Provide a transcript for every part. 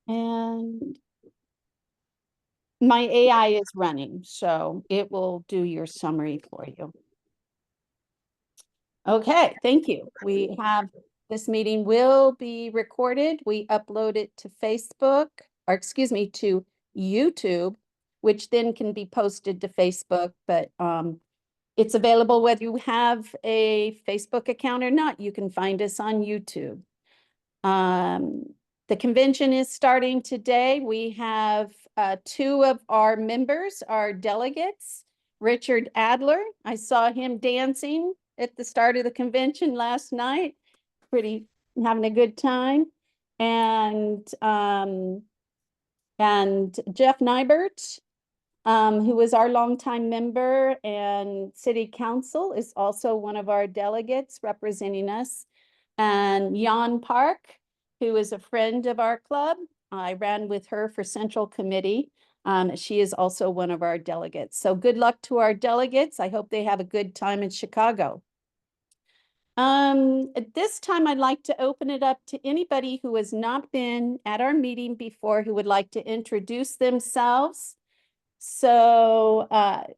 And my AI is running, so it will do your summary for you. Okay, thank you. We have, this meeting will be recorded. We upload it to Facebook, or excuse me, to YouTube, which then can be posted to Facebook, but it's available whether you have a Facebook account or not. You can find us on YouTube. The convention is starting today. We have two of our members, our delegates, Richard Adler. I saw him dancing at the start of the convention last night, having a good time. And Jeff Nybert, who is our longtime member and city council, is also one of our delegates representing us. And Jan Park, who is a friend of our club. I ran with her for Central Committee. She is also one of our delegates. So good luck to our delegates. I hope they have a good time in Chicago. At this time, I'd like to open it up to anybody who has not been at our meeting before who would like to introduce themselves. So,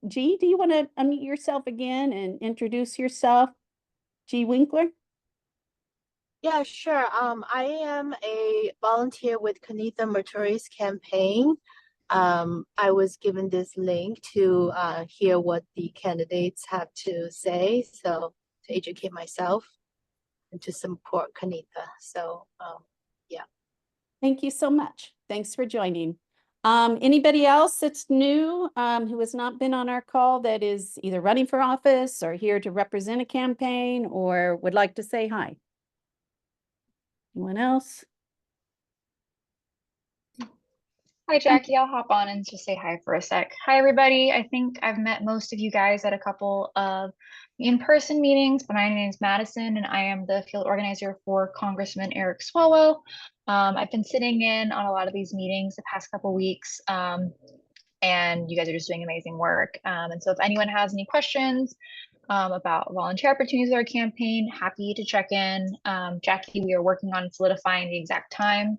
G, do you want to unmute yourself again and introduce yourself? G. Winkler? Yeah, sure. I am a volunteer with Kanitha Matoury's campaign. I was given this link to hear what the candidates have to say, so to educate myself and to support Kanitha. So, yeah. Thank you so much. Thanks for joining. Anybody else that's new, who has not been on our call, that is either running for office or here to represent a campaign or would like to say hi? Anyone else? Hi, Jackie. I'll hop on and just say hi for a sec. Hi, everybody. I think I've met most of you guys at a couple of in-person meetings, but my name is Madison, and I am the field organizer for Congressman Eric Swalwell. I've been sitting in on a lot of these meetings the past couple weeks, and you guys are just doing amazing work. And so if anyone has any questions about volunteer opportunities with our campaign, happy to check in. Jackie, we are working on solidifying the exact time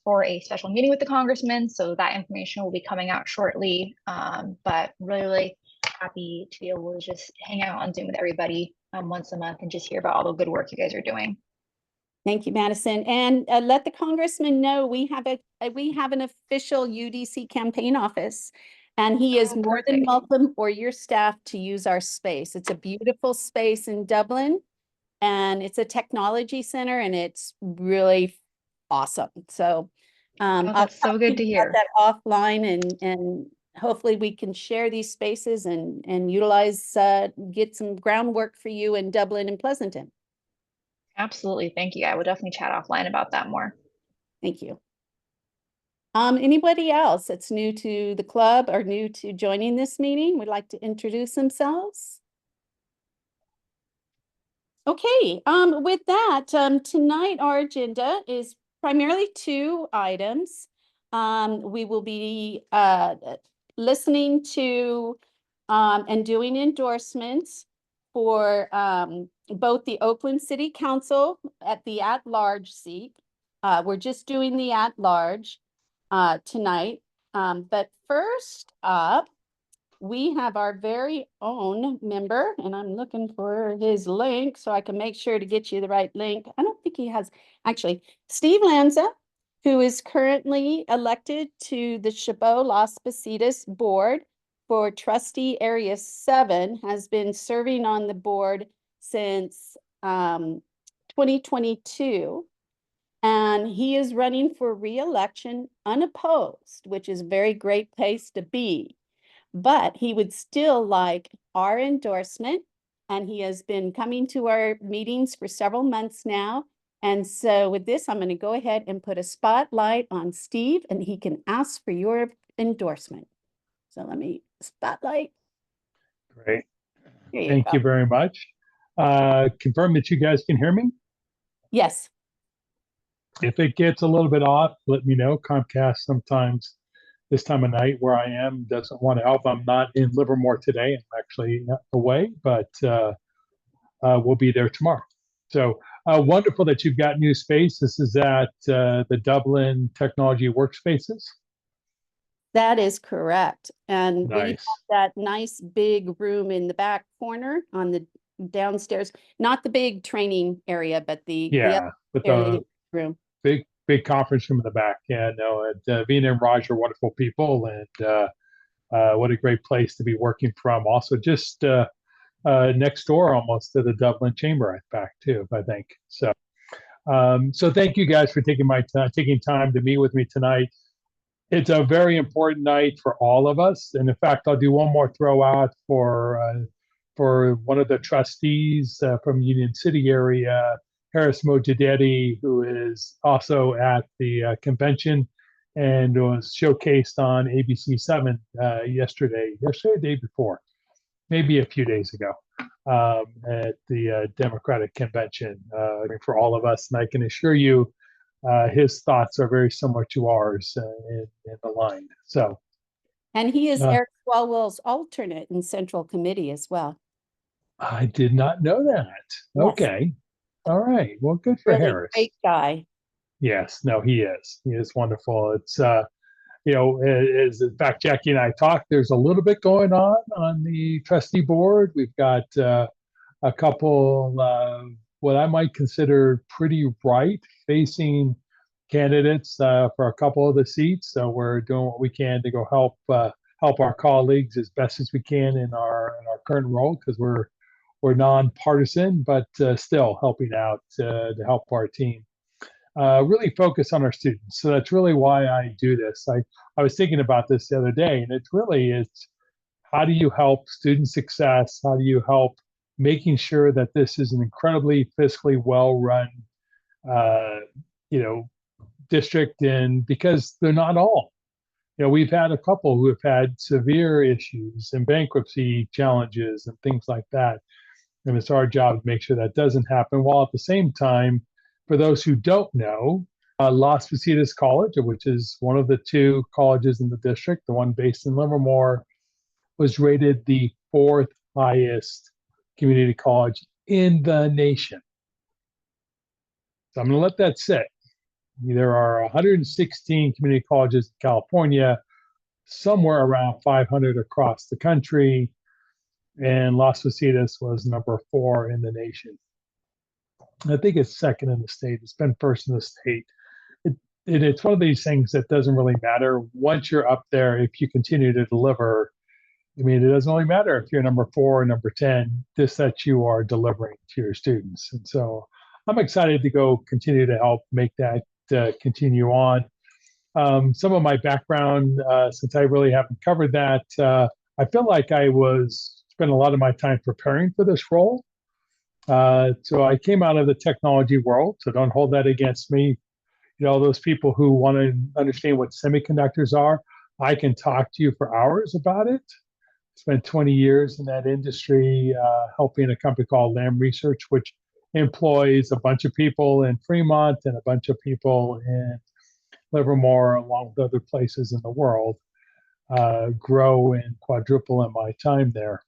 for a special meeting with the congressman, so that information will be coming out shortly. But really happy to be able to just hang out on Zoom with everybody once a month and just hear about all the good work you guys are doing. Thank you, Madison. And let the congressman know we have an official UDC campaign office, and he is more than welcome, or your staff, to use our space. It's a beautiful space in Dublin, and it's a technology center, and it's really awesome. So that's so good to hear. That offline, and hopefully we can share these spaces and utilize, get some groundwork for you in Dublin and Pleasanton. Absolutely. Thank you. I will definitely chat offline about that more. Thank you. Anybody else that's new to the club or new to joining this meeting would like to introduce themselves? Okay, with that, tonight our agenda is primarily two items. We will be listening to and doing endorsements for both the Oakland City Council at the at-large seat. We're just doing the at-large tonight. But first up, we have our very own member, and I'm looking for his link so I can make sure to get you the right link. I don't think he has, actually, Steve Lanza, who is currently elected to the Chabot Las Positas board for Trustee Area 7, has been serving on the board since 2022. And he is running for re-election unopposed, which is a very great place to be. But he would still like our endorsement, and he has been coming to our meetings for several months now. And so with this, I'm going to go ahead and put a spotlight on Steve, and he can ask for your endorsement. So let me spotlight. Great. Thank you very much. Confirm that you guys can hear me? Yes. If it gets a little bit off, let me know. Comcast sometimes this time of night where I am doesn't want to help. I'm not in Livermore today. I'm actually away, but we'll be there tomorrow. So Wonderful that you've got new space. This is at the Dublin Technology Workspaces. That is correct. And we have Nice. that nice big room in the back corner on the downstairs, not the big training area, but the Yeah, but upstairs the room. big conference room in the back. Yeah, no, Vina and Raj are wonderful people, and what a great place to be working from. Also, just next door almost to the Dublin Chamber, in fact, too, I think. So, so thank you guys for taking time to meet with me tonight. It's a very important night for all of us, and in fact, I'll do one more throw out for one of the trustees from Union City area, Harris Mojadedi, who is also at the convention and was showcased on ABC7 yesterday, the day before, maybe a few days ago, at the Democratic convention for all of us. And I can assure you, his thoughts are very similar to ours and aligned. So, And he is Eric Swalwell's alternate in Central Committee as well. I did not know that. Yes. Okay. All right. Well, good for Really Harris. great guy. Yes. No, he is. He is wonderful. It's, as in fact, Jackie and I talked, there's a little bit going on the trustee board. We've got a couple, what I might consider pretty right-facing candidates for a couple of the seats. So we're doing what we can to go help our colleagues as best as we can in our current role, because we're nonpartisan, but still helping out to help our team really focus on our students. So that's really why I do this. I was thinking about this the other day, and it's how do you help student success? How do you help making sure that this is an incredibly fiscally well-run, district, and because they're not all. We've had a couple who have had severe issues and bankruptcy challenges and things like that. And it's our job to make sure that doesn't happen, while at the same time, for those who don't know, Las Positas College, which is one of the two colleges in the district, the one based in Livermore, was rated the 4th highest community college in the nation. So I'm going to let that sit. There are 116 community colleges in California, somewhere around 500 across the country, and Las Positas was number 4 in the nation. I think it's second in the state. It's been first in the state. It's one of these things that doesn't really matter. Once you're up there, if you continue to deliver, I mean, it doesn't really matter if you're number 4 or number 10, just that you are delivering to your students. And so I'm excited to go continue to help make that continue on. Some of my background, since I really haven't covered that, I feel like I spent a lot of my time preparing for this role. So I came out of the technology world, so don't hold that against me. Those people who want to understand what semiconductors are, I can talk to you for hours about it. Spent 20 years in that industry, helping a company called Lam Research, which employs a bunch of people in Fremont and a bunch of people in Livermore, along with other places in the world, grow and quadruple in my time there,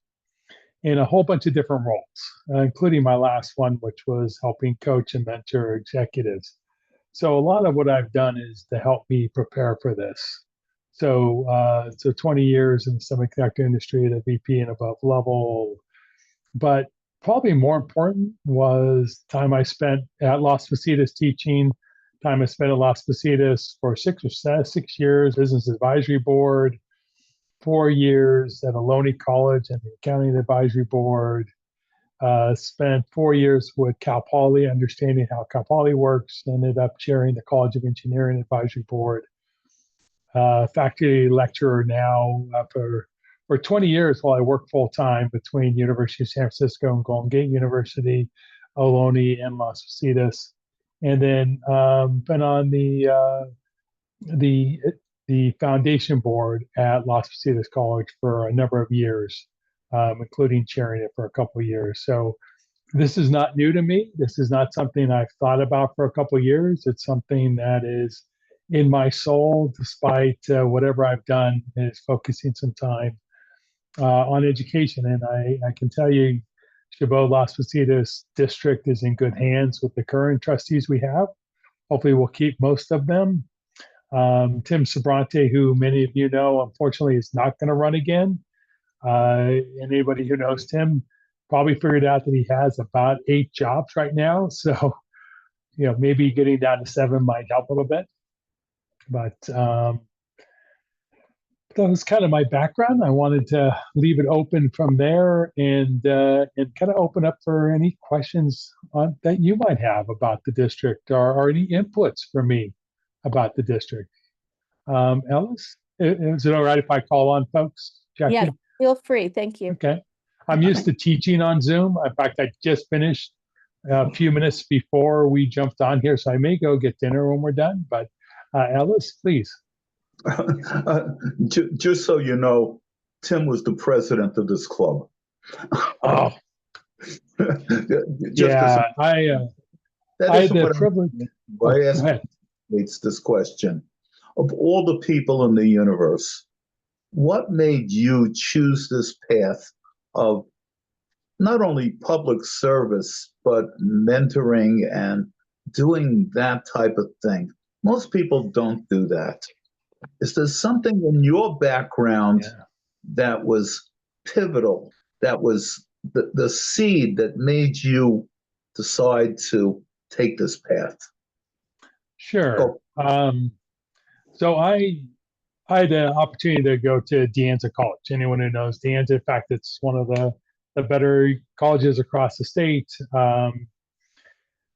in a whole bunch of different roles, including my last one, which was helping coach and mentor executives. So a lot of what I've done is to help me prepare for this. So 20 years in the semiconductor industry at a VP and above level. But probably more important was time I spent at Las Positas teaching, time I spent at Las Positas for 6 years, business advisory board, 4 years at Ohlone College and the accounting advisory board, spent 4 years with Cal Poly, understanding how Cal Poly works, ended up chairing the College of Engineering advisory board, faculty lecturer now for 20 years while I worked full time between University of San Francisco and Golden Gate University, Ohlone, and Las Positas, and then been on the foundation board at Las Positas College for a number of years, including chairing it for a couple of years. So this is not new to me. This is not something I've thought about for a couple of years. It's something that is in my soul, despite whatever I've done, is focusing some time on education. And I can tell you, Chabot Las Positas district is in good hands with the current trustees we have. Hopefully we'll keep most of them. Tim Sobrante, who many of you know, unfortunately is not going to run again. Anybody who knows Tim probably figured out that he has about 8 jobs right now. So, maybe getting down to 7 might help a little bit. But that was kind of my background. I wanted to leave it open from there and kind of open up for any questions that you might have about the district or any inputs from me about the district. Ellis, is it all right if I call on folks? Jackie? Yes, feel free. Thank you. Okay. I'm used to teaching on Zoom. In fact, I just finished a few minutes before we jumped on here, so I may go get dinner when we're done. But Ellis, please. Just so you know, Tim was the president of this club. Oh, Yeah, I had the privilege. I asked this question. Of all the people in the universe, what made you choose this path of not only public service, but mentoring and doing that type of thing? Most people don't do that. Is there something in your background that was pivotal, that was the seed that made you decide to take this path? Sure. So I had the opportunity to go to De Anza College. Anyone who knows De Anza, in fact, it's one of the better colleges across the state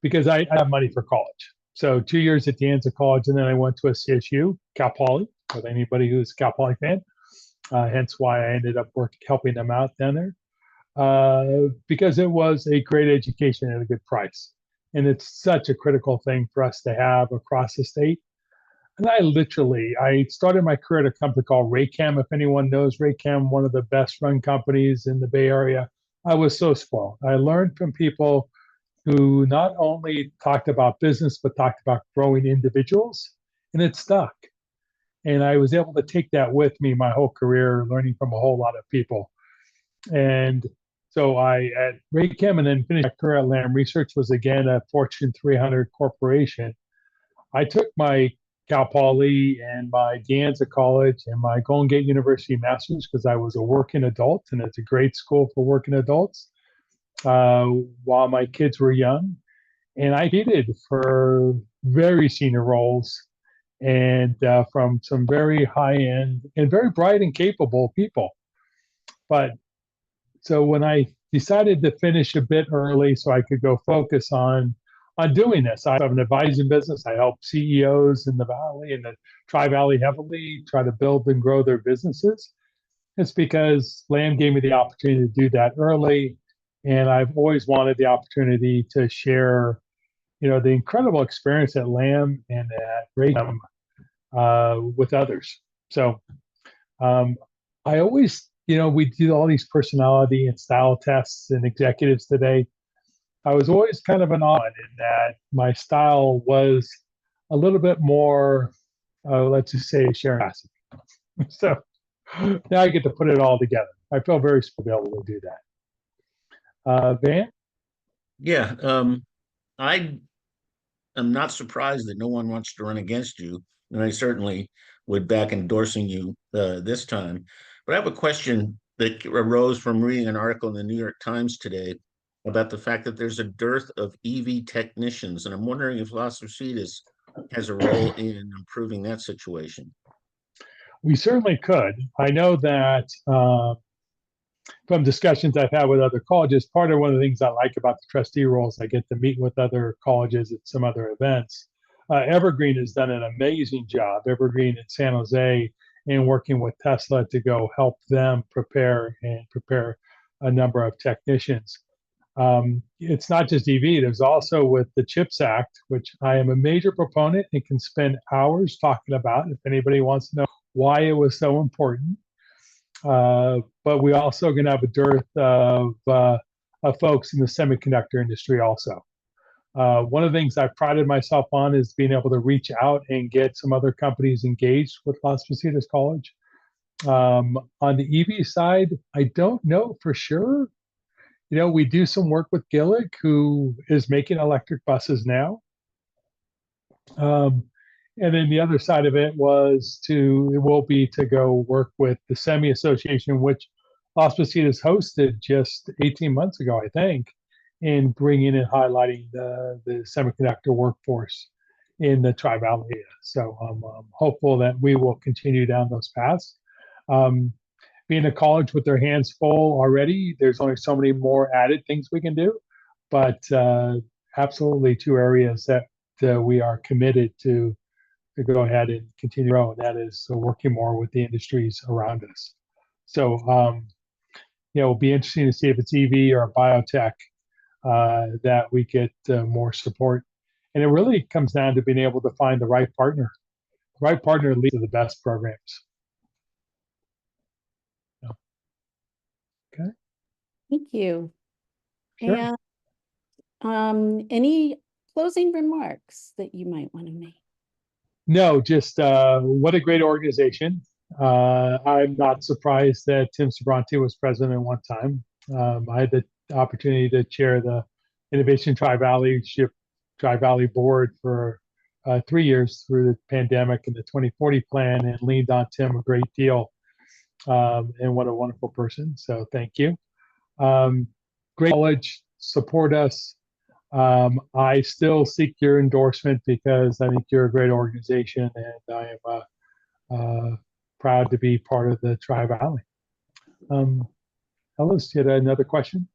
because I have money for college. So 2 years at De Anza College, and then I went to a CSU, Cal Poly, with anybody who's a Cal Poly fan. Hence why I ended up helping them out down there because it was a great education at a good price. And it's such a critical thing for us to have across the state. And I started my career at a company called Raycam. If anyone knows Raycam, one of the best run companies in the Bay Area. I was so spoiled. I learned from people who not only talked about business, but talked about growing individuals, and it stuck. And I was able to take that with me my whole career, learning from a whole lot of people. And so I, at Raycam, and then finished my career at Lam Research, was again a Fortune 300 corporation. I took my Cal Poly and my De Anza College and my Golden Gate University Masters because I was a working adult, and it's a great school for working adults while my kids were young. And I competed for very senior roles and from some very high-end and very bright and capable people. But so when I decided to finish a bit early so I could go focus on doing this, I have an advising business. I help CEOs in the Valley and the Tri-Valley heavily try to build and grow their businesses. It's because Lam gave me the opportunity to do that early. And I've always wanted the opportunity to share, the incredible experience at Lam and at Raycam with others. So I always, we do all these personality and style tests and executives today. I was always kind of an odd in that my style was a little bit more, let's just say, sharing. So now I get to put it all together. I feel very supposed to be able to do that. Van? Yeah, I am not surprised that no one wants to run against you, and I certainly would back endorsing you this time. But I have a question that arose from reading an article in the New York Times today about the fact that there's a dearth of EV technicians, and I'm wondering if Las Positas has a role in improving that situation. We certainly could. I know that from discussions I've had with other colleges, part of one of the things I like about the trustee roles, I get to meet with other colleges at some other events. Evergreen has done an amazing job, Evergreen in San Jose, in working with Tesla to go help them prepare a number of technicians. It's not just EV, there's also with the CHIPS Act, which I am a major proponent and can spend hours talking about if anybody wants to know why it was so important. But we also going to have a dearth of folks in the semiconductor industry also. One of the things I've prided myself on is being able to reach out and get some other companies engaged with Las Positas College. On the EV side, I don't know for sure we do some work with Gillick, who is making electric buses now. And then the other side of it will be to go work with the Semi Association, which Positas hosted just 18 months ago, I think, in bringing and highlighting the semiconductor workforce in the Tri-Valley area. So I'm hopeful that we will continue down those paths. Being a college with their hands full already, there's only so many more added things we can do, but absolutely two areas that we are committed to go ahead and continue to grow, and that is working more with the industries around us. So, it'll be interesting to see if it's EV or biotech that we get more support. And it really comes down to being able to find the right partner. The right partner leads to the best programs. Okay. Thank you. Sure. And any closing remarks that you might want to make? No, just what a great organization. I'm not surprised that Tim Sabranti was president at one time. I had the opportunity to chair the Innovation Tri-Valley Board for 3 years through the pandemic and the 2040 plan, and leaned on Tim a great deal. And what a wonderful person. So thank you. Great college, support us. I still seek your endorsement because I think you're a great organization, and I am proud to be part of the Tri-Valley. Ellis, you had another question?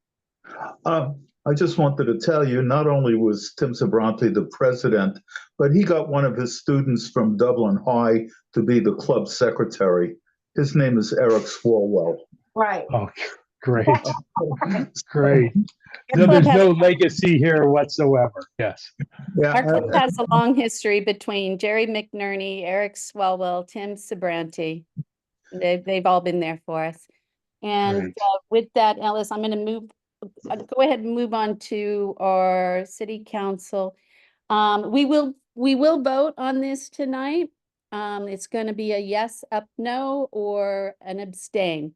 I just wanted to tell you, not only was Tim Sabranti the president, but he got one of his students from Dublin High to be the club secretary. His name is Eric Swalwell. Right. Oh, great. Great. No, there's no legacy here whatsoever. Yes. Yeah, Our club has a long history between Jerry McNerney, Eric Swalwell, Tim Sabranti. They've all been there for us. And with that, Ellis, I'm going to go ahead and move on to our city council. We will vote on this tonight. It's going to be a yes, up, no, or an abstain.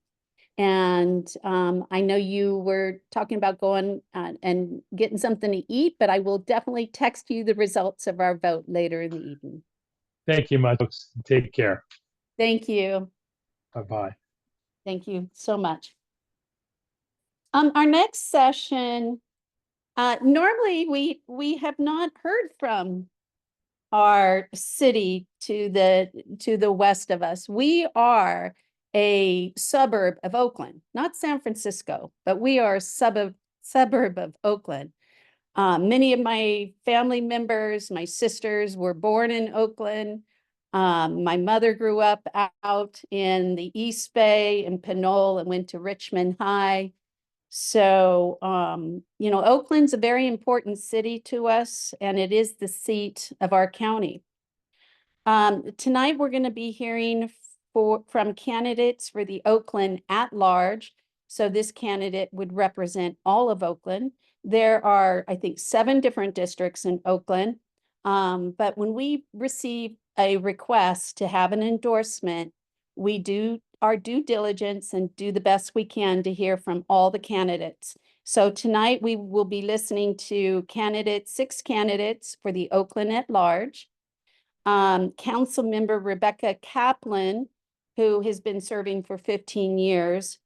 And I know you were talking about going and getting something to eat, but I will definitely text you the results of our vote later in the evening. Thank you much. Take care. Thank you. Bye-bye. Thank you so much. Our next session, normally we have not heard from our city to the west of us. We are a suburb of Oakland, not San Francisco, but we are a suburb of Oakland. Many of my family members, my sisters, were born in Oakland. My mother grew up out in the East Bay in Pinole and went to Richmond High. So, Oakland's a very important city to us, and it is the seat of our county. Tonight, we're going to be hearing from candidates for the Oakland at-large. So this candidate would represent all of Oakland. There are, I think, 7 different districts in Oakland. But when we receive a request to have an endorsement, we do our due diligence and do the best we can to hear from all the candidates. So tonight we will be listening to 6 candidates for the Oakland at large. Council member Rebecca Kaplan, who has been serving for 15 years,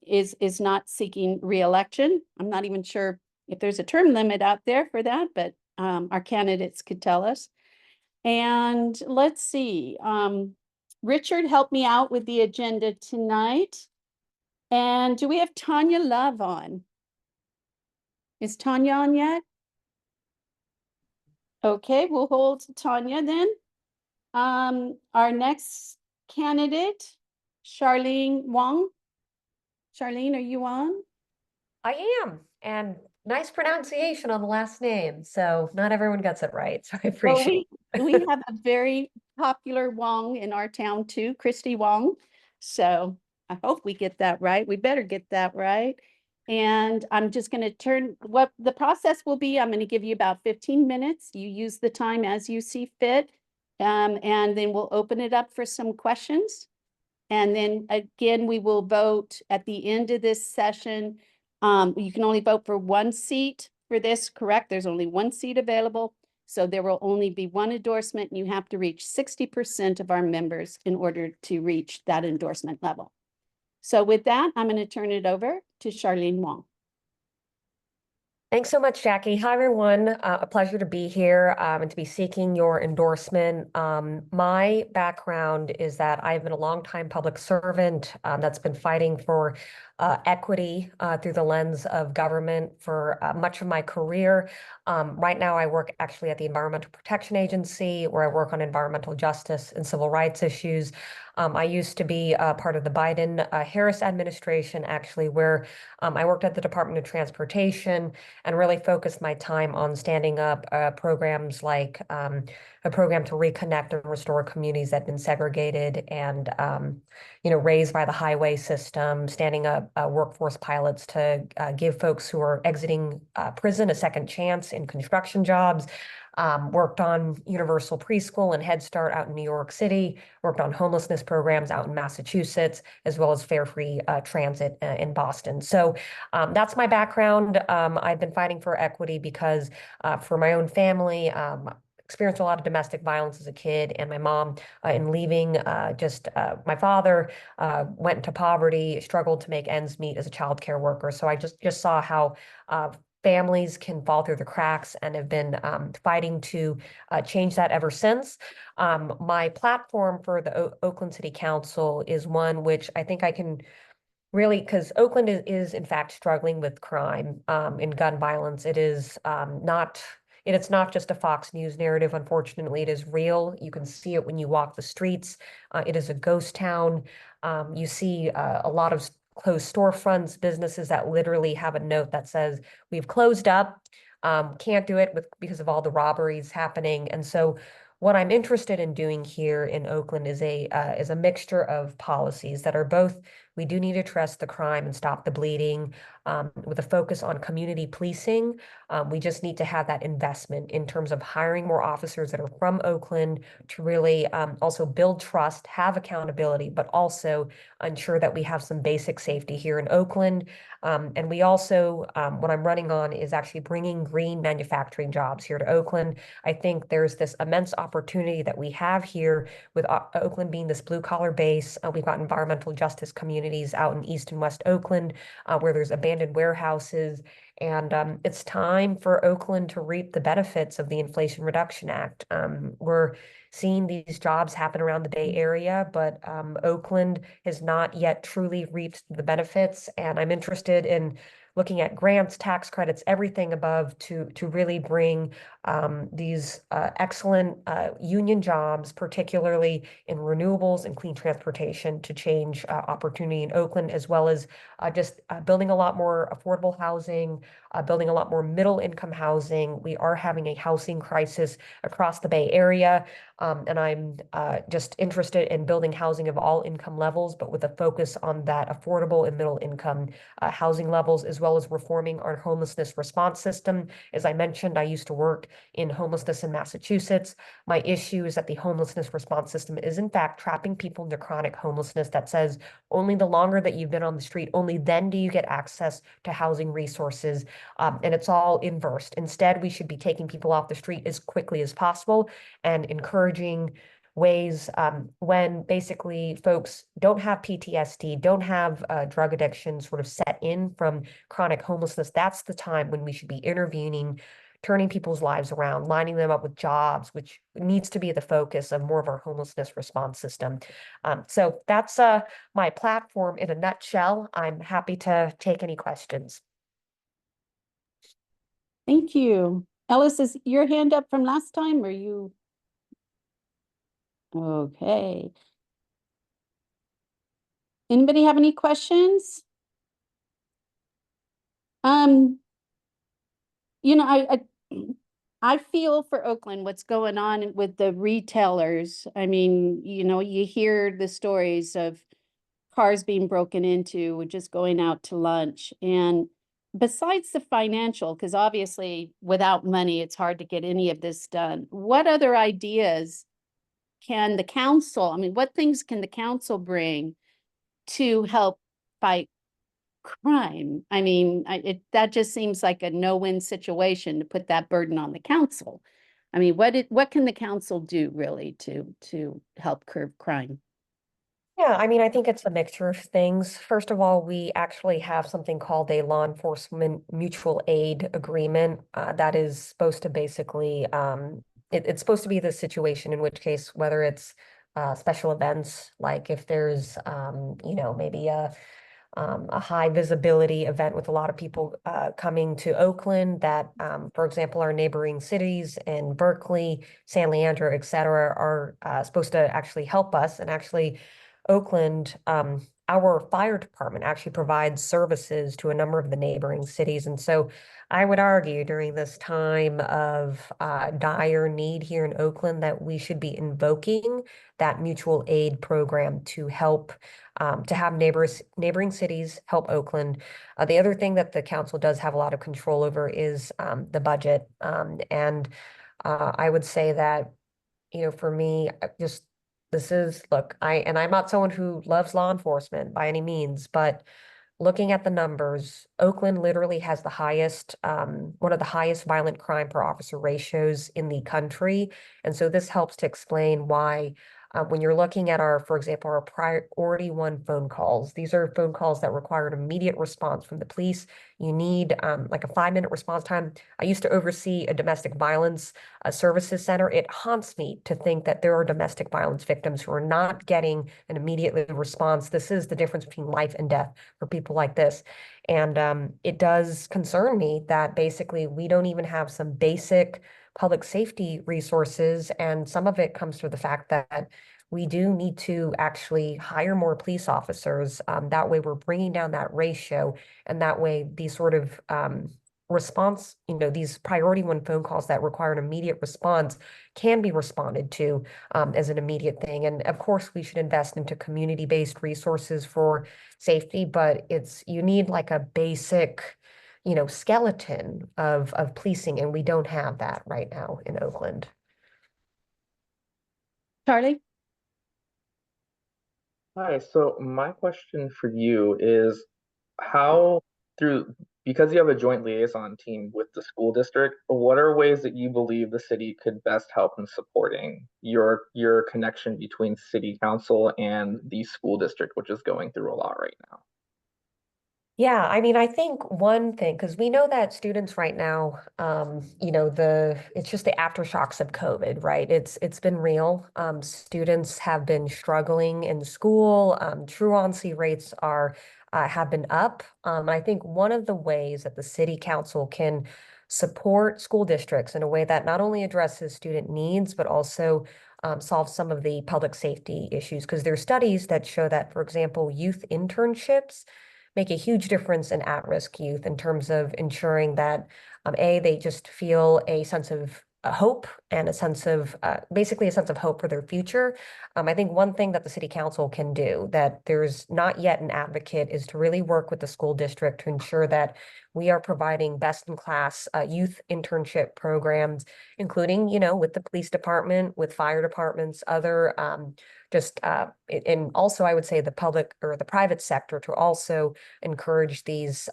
is not seeking re-election. I'm not even sure if there's a term limit out there for that, but our candidates could tell us. And let's see, Richard helped me out with the agenda tonight. And do we have Tonya Love on? Is Tonya on yet? Okay, we'll hold Tonya then. Our next candidate, Charlene Wang. Charlene, are you on? I am, and nice pronunciation on the last name. So not everyone gets it right. So I appreciate it. We have a very popular Wang in our town too, Christy Wang. So I hope we get that right. We better get that right. And I'm just going to what the process will be. I'm going to give you about 15 minutes. You use the time as you see fit. And then we'll open it up for some questions. And then again, we will vote at the end of this session You can only vote for one seat for this, correct? There's only one seat available. So there will only be one endorsement, and you have to reach 60% of our members in order to reach that endorsement level. So with that, I'm going to turn it over to Charlene Wang. Thanks so much, Jackie. Hi, everyone. A pleasure to be here and to be seeking your endorsement. My background is that I've been a longtime public servant that's been fighting for equity through the lens of government for much of my career. Right now, I work actually at the Environmental Protection Agency, where I work on environmental justice and civil rights issues. I used to be part of the Biden-Harris administration, actually, where I worked at the Department of Transportation and really focused my time on standing up programs like a program to reconnect and restore communities that have been segregated and raised by the highway system, standing up workforce pilots to give folks who are exiting prison a second chance in construction jobs. Worked on universal preschool and Head Start out in New York City, worked on homelessness programs out in Massachusetts, as well as fare-free transit in Boston. So that's my background. I've been fighting for equity because for my own family, experienced a lot of domestic violence as a kid, and my mom, in leaving, my father went into poverty, struggled to make ends meet as a child care worker. So I just saw how families can fall through the cracks and have been fighting to change that ever since. My platform for the Oakland City Council is one which I think I can really, because Oakland is in fact struggling with crime and gun violence. It is it's not just a Fox News narrative. Unfortunately, it is real. You can see it when you walk the streets. It is a ghost town. You see a lot of closed storefronts, businesses that literally have a note that says, we've closed up, can't do it because of all the robberies happening. And so what I'm interested in doing here in Oakland is a mixture of policies that are both, we do need to address the crime and stop the bleeding with a focus on community policing. We just need to have that investment in terms of hiring more officers that are from Oakland to really also build trust, have accountability, but also ensure that we have some basic safety here in Oakland. And we also, what I'm running on is actually bringing green manufacturing jobs here to Oakland. I think there's this immense opportunity that we have here with Oakland being this blue collar base. We've got environmental justice communities out in East and West Oakland where there's abandoned warehouses. And it's time for Oakland to reap the benefits of the Inflation Reduction Act. We're seeing these jobs happen around the Bay Area, but Oakland has not yet truly reaped the benefits. And I'm interested in looking at grants, tax credits, everything above to really bring these excellent union jobs, particularly in renewables and clean transportation, to change opportunity in Oakland, as well as just building a lot more affordable housing, building a lot more middle income housing. We are having a housing crisis across the Bay Area. And I'm just interested in building housing of all income levels, but with a focus on that affordable and middle income housing levels, as well as reforming our homelessness response system. As I mentioned, I used to work in homelessness in Massachusetts. My issue is that the homelessness response system is in fact trapping people into chronic homelessness that says only the longer that you've been on the street, only then do you get access to housing resources. And it's all inversed. Instead, we should be taking people off the street as quickly as possible and encouraging ways when basically folks don't have PTSD, don't have drug addiction sort of set in from chronic homelessness. That's the time when we should be intervening, turning people's lives around, lining them up with jobs, which needs to be the focus of more of our homelessness response system. So that's my platform in a nutshell. I'm happy to take any questions. Thank you. Ellis, is your hand up from last time, or you? Okay. Anybody have any questions? I feel for Oakland, what's going on with the retailers. I mean, you hear the stories of cars being broken into, just going out to lunch. And besides the financial, because obviously without money, it's hard to get any of this done. What other ideas can the council, what things can the council bring to help fight crime. I mean, that just seems like a no-win situation to put that burden on the council. I mean, what can the council do really to help curb crime? Yeah, I mean, I think it's a mixture of things. First of all, we actually have something called a law enforcement mutual aid agreement that is supposed to basically, it's supposed to be the situation in which case, whether it's special events, like if there's, maybe a high visibility event with a lot of people coming to Oakland that, for example, our neighboring cities in Berkeley, San Leandro, et cetera, are supposed to actually help us. And actually, Oakland, our fire department actually provides services to a number of the neighboring cities. And so I would argue during this time of dire need here in Oakland that we should be invoking that mutual aid program to help to have neighboring cities help Oakland. The other thing that the council does have a lot of control over is the budget. And I would say that, for me, look, I'm not someone who loves law enforcement by any means, but looking at the numbers, Oakland literally has the highest, one of the highest violent crime per officer ratios in the country. And so this helps to explain why when you're looking at for example, our priority one phone calls, these are phone calls that require an immediate response from the police. You need like a 5-minute response time. I used to oversee a domestic violence services center. It haunts me to think that there are domestic violence victims who are not getting an immediate response. This is the difference between life and death for people like this. And it does concern me that basically we don't even have some basic public safety resources. And some of it comes through the fact that we do need to actually hire more police officers. That way we're bringing down that ratio. And that way these sort of response, these priority one phone calls that require an immediate response can be responded to as an immediate thing. And of course, we should invest into community-based resources for safety, but you need like a basic skeleton of policing, and we don't have that right now in Oakland. Charlie? Hi, so my question for you is because you have a joint liaison team with the school district, what are ways that you believe the city could best help in supporting your connection between city council and the school district, which is going through a lot right now? Yeah, I mean, I think one thing, because we know that students right now, it's just the aftershocks of COVID, right? It's been real. Students have been struggling in school. Truancy rates have been up. I think one of the ways that the city council can support school districts in a way that not only addresses student needs, but also solve some of the public safety issues. Because there are studies that show that, for example, youth internships make a huge difference in at-risk youth in terms of ensuring that they just feel a sense of hope and a sense of basically a sense of hope for their future. I think one thing that the city council can do that there's not yet an advocate is to really work with the school district to ensure that we are providing best-in-class youth internship programs, including, with the police department, with fire departments, other and also I would say the public or the private sector to also encourage these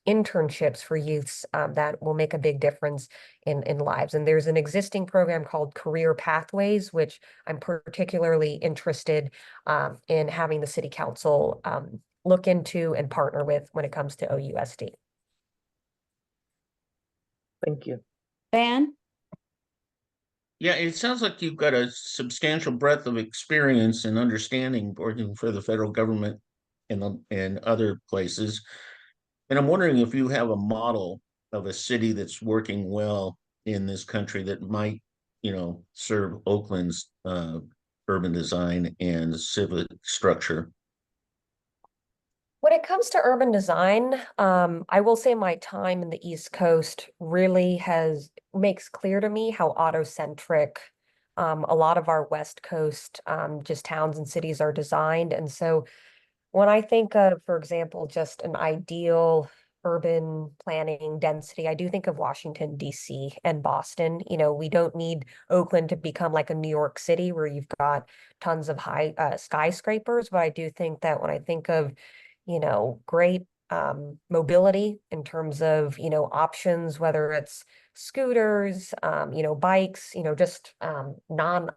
internships for youths that will make a big difference in lives. And there's an existing program called Career Pathways, which I'm particularly interested in having the city council look into and partner with when it comes to OUSD. Thank you. Van? Yeah, it sounds like you've got a substantial breadth of experience and understanding working for the federal government and other places. And I'm wondering if you have a model of a city that's working well in this country that might, serve Oakland's urban design and civic structure. When it comes to urban design, I will say my time in the East Coast really makes clear to me how auto-centric a lot of our West Coast just towns and cities are designed. And so when I think of, for example, just an ideal urban planning density, I do think of Washington, D.C. and Boston. We don't need Oakland to become like a New York City where you've got tons of high skyscrapers, but I do think that when I think of great mobility in terms of, options, whether it's scooters, bikes, just non,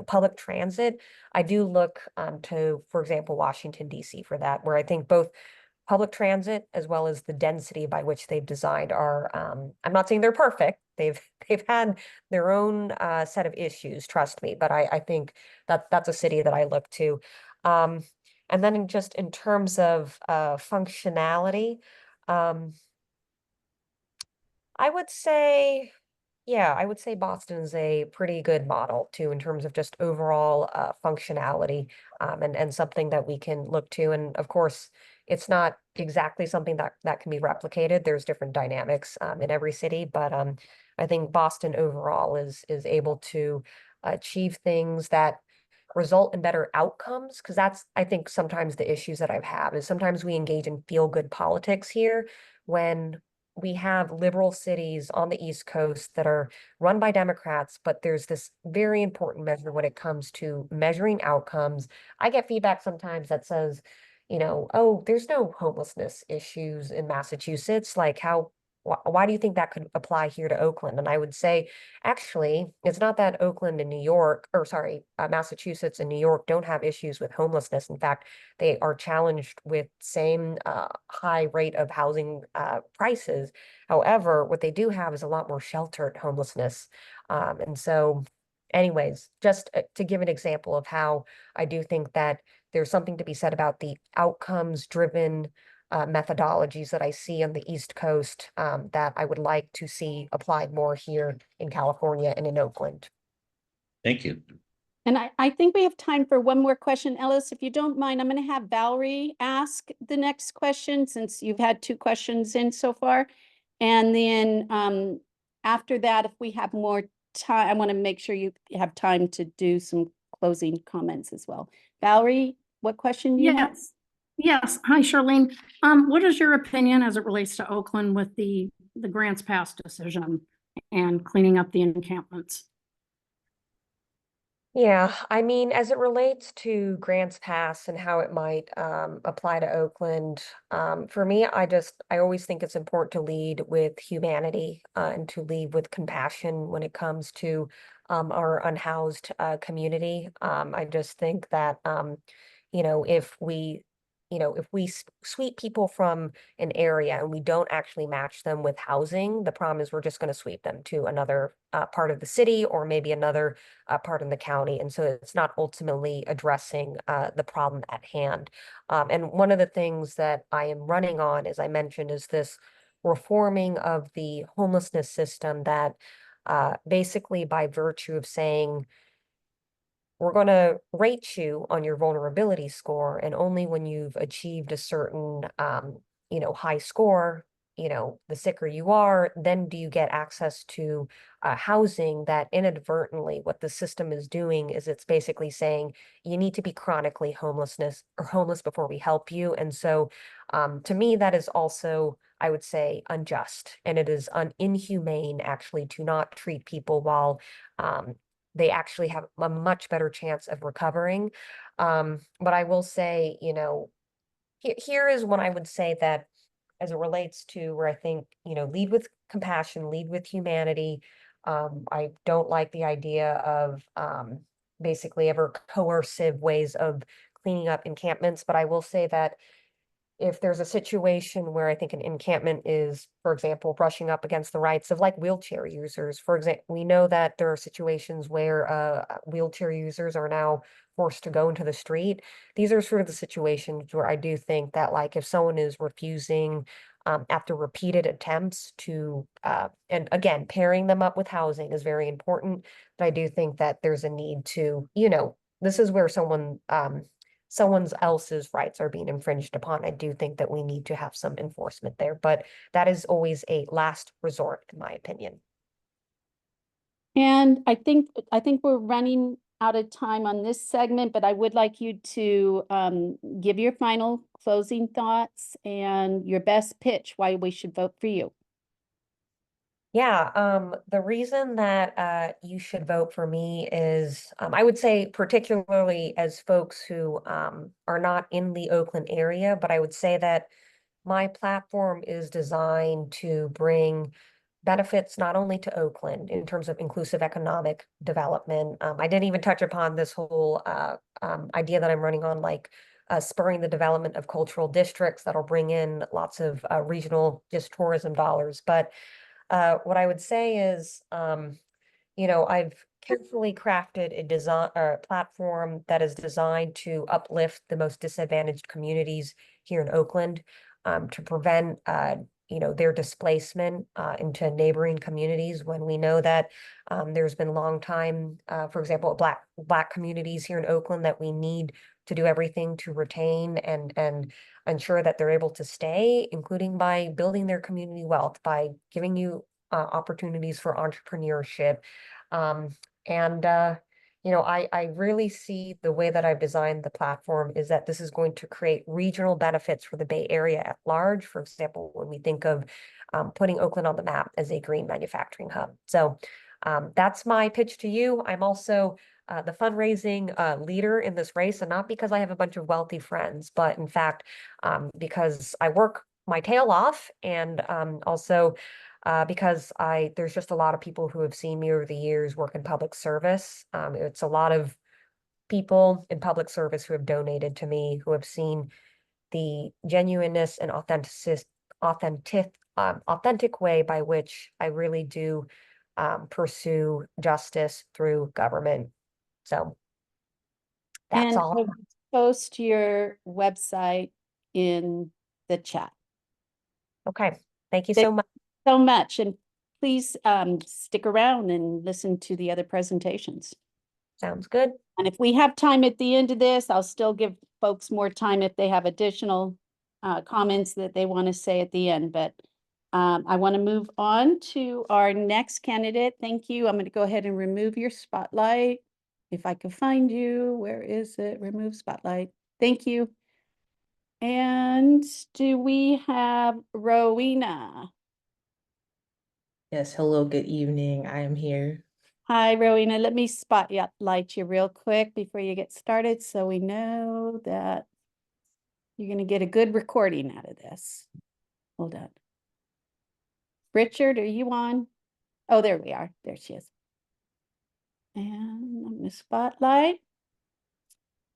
public transit. I do look to, for example, Washington, D.C. for that, where I think both public transit as well as the density by which they've designed are, I'm not saying they're perfect. They've had their own set of issues, trust me, but I think that's a city that I look to. And then in terms of functionality, I would say, yeah, I would say Boston is a pretty good model too, in terms of just overall functionality, and something that we can look to. And of course, it's not exactly something that can be replicated. There's different dynamics in every city, but I think Boston overall is able to achieve things that result in better outcomes, because that's, I think, sometimes the issues that I've had is sometimes we engage in feel-good politics here when we have liberal cities on the East Coast that are run by Democrats, but there's this very important measure when it comes to measuring outcomes. I get feedback sometimes that says, oh, there's no homelessness issues in Massachusetts. Like why do you think that could apply here to Oakland? And I would say, actually, it's not that Oakland and New York, or sorry, Massachusetts and New York don't have issues with homelessness. In fact, they are challenged with same high rate of housing prices. However, what they do have is a lot more sheltered homelessness. And so anyways, just to give an example of how I do think that there's something to be said about the outcomes-driven methodologies that I see on the East Coast that I would like to see applied more here in California and in Oakland. Thank you. And I think we have time for one more question. Ellis, if you don't mind, I'm going to have Valerie ask the next question since you've had 2 questions in so far. And then after that, if we have more time, I want to make sure you have time to do some closing comments as well. Valerie, what question do you have? Yes. Hi, Charlene. What is your opinion as it relates to Oakland with the grants pass decision and cleaning up the encampments? Yeah, I mean, as it relates to grants pass and how it might apply to Oakland, for me, I always think it's important to lead with humanity and to lead with compassion when it comes to our unhoused community. I just think that, if we sweep people from an area and we don't actually match them with housing, the problem is we're just going to sweep them to another part of the city or maybe another part in the county. And so it's not ultimately addressing the problem at hand. And one of the things that I am running on, as I mentioned, is this reforming of the homelessness system that basically by virtue of saying, we're going to rate you on your vulnerability score, and only when you've achieved a certain, high score, the sicker you are, then do you get access to housing. That inadvertently, what the system is doing is it's basically saying you need to be chronically homeless before we help you. And so, to me, that is also, I would say, unjust, and it is inhumane actually to not treat people while they actually have a much better chance of recovering. But I will say, here is when I would say that as it relates to where I think, lead with compassion, lead with humanity. I don't like the idea of basically ever coercive ways of cleaning up encampments, but I will say that if there's a situation where I think an encampment is, for example, brushing up against the rights of like wheelchair users, for example, we know that there are situations where wheelchair users are now forced to go into the street. These are sort of the situations where I do think that, like, if someone is refusing after repeated attempts to, and again, pairing them up with housing is very important, but I do think that there's a need to, this is where someone else's rights are being infringed upon. I do think that we need to have some enforcement there, but that is always a last resort, in my opinion. And I think we're running out of time on this segment, but I would like you to give your final closing thoughts and your best pitch why we should vote for you. Yeah, the reason that you should vote for me is, I would say particularly as folks who are not in the Oakland area, but I would say that my platform is designed to bring benefits not only to Oakland in terms of inclusive economic development. I didn't even touch upon this whole idea that I'm running on, like spurring the development of cultural districts that'll bring in lots of regional just tourism dollars. But what I would say is, I've carefully crafted a design or platform that is designed to uplift the most disadvantaged communities here in Oakland, to prevent their displacement into neighboring communities when we know that there's been long time, for example, black communities here in Oakland that we need to do everything to retain and ensure that they're able to stay, including by building their community wealth, by giving you opportunities for entrepreneurship. I really see the way that I've designed the platform is that this is going to create regional benefits for the Bay Area at large. For example, when we think of putting Oakland on the map as a green manufacturing hub. So that's my pitch to you. I'm also the fundraising leader in this race, and not because I have a bunch of wealthy friends, but in fact, because I work my tail off, and also because there's just a lot of people who have seen me over the years work in public service. It's a lot of people in public service who have donated to me, who have seen the genuineness and authentic way by which I really do pursue justice through government. So that's And all. post your website in the chat. Okay. Thank you so much. So much. And please stick around and listen to the other presentations. Sounds good. And if we have time at the end of this, I'll still give folks more time if they have additional comments that they want to say at the end. But I want to move on to our next candidate. Thank you. I'm going to go ahead and remove your spotlight. If I can find you, where is it? Remove spotlight. Thank you. And do we have Rowena? Yes, hello, good evening. I am here. Hi, Rowena. Let me spotlight you real quick before you get started so we know that you're going to get a good recording out of this. Hold on. Richard, are you on? Oh, there we are. There she is. And I'm going to spotlight.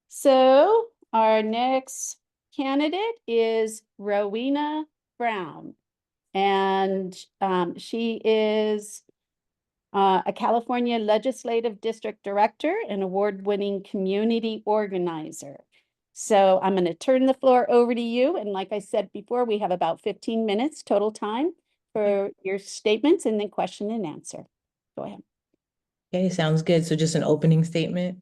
So our next candidate is Rowena Brown. And she is a California Legislative District Director and award-winning community organizer. So I'm going to turn the floor over to you. And like I said before, we have about 15 minutes total time for your statements and then question and answer. Go ahead. Okay, sounds good. So just an opening statement.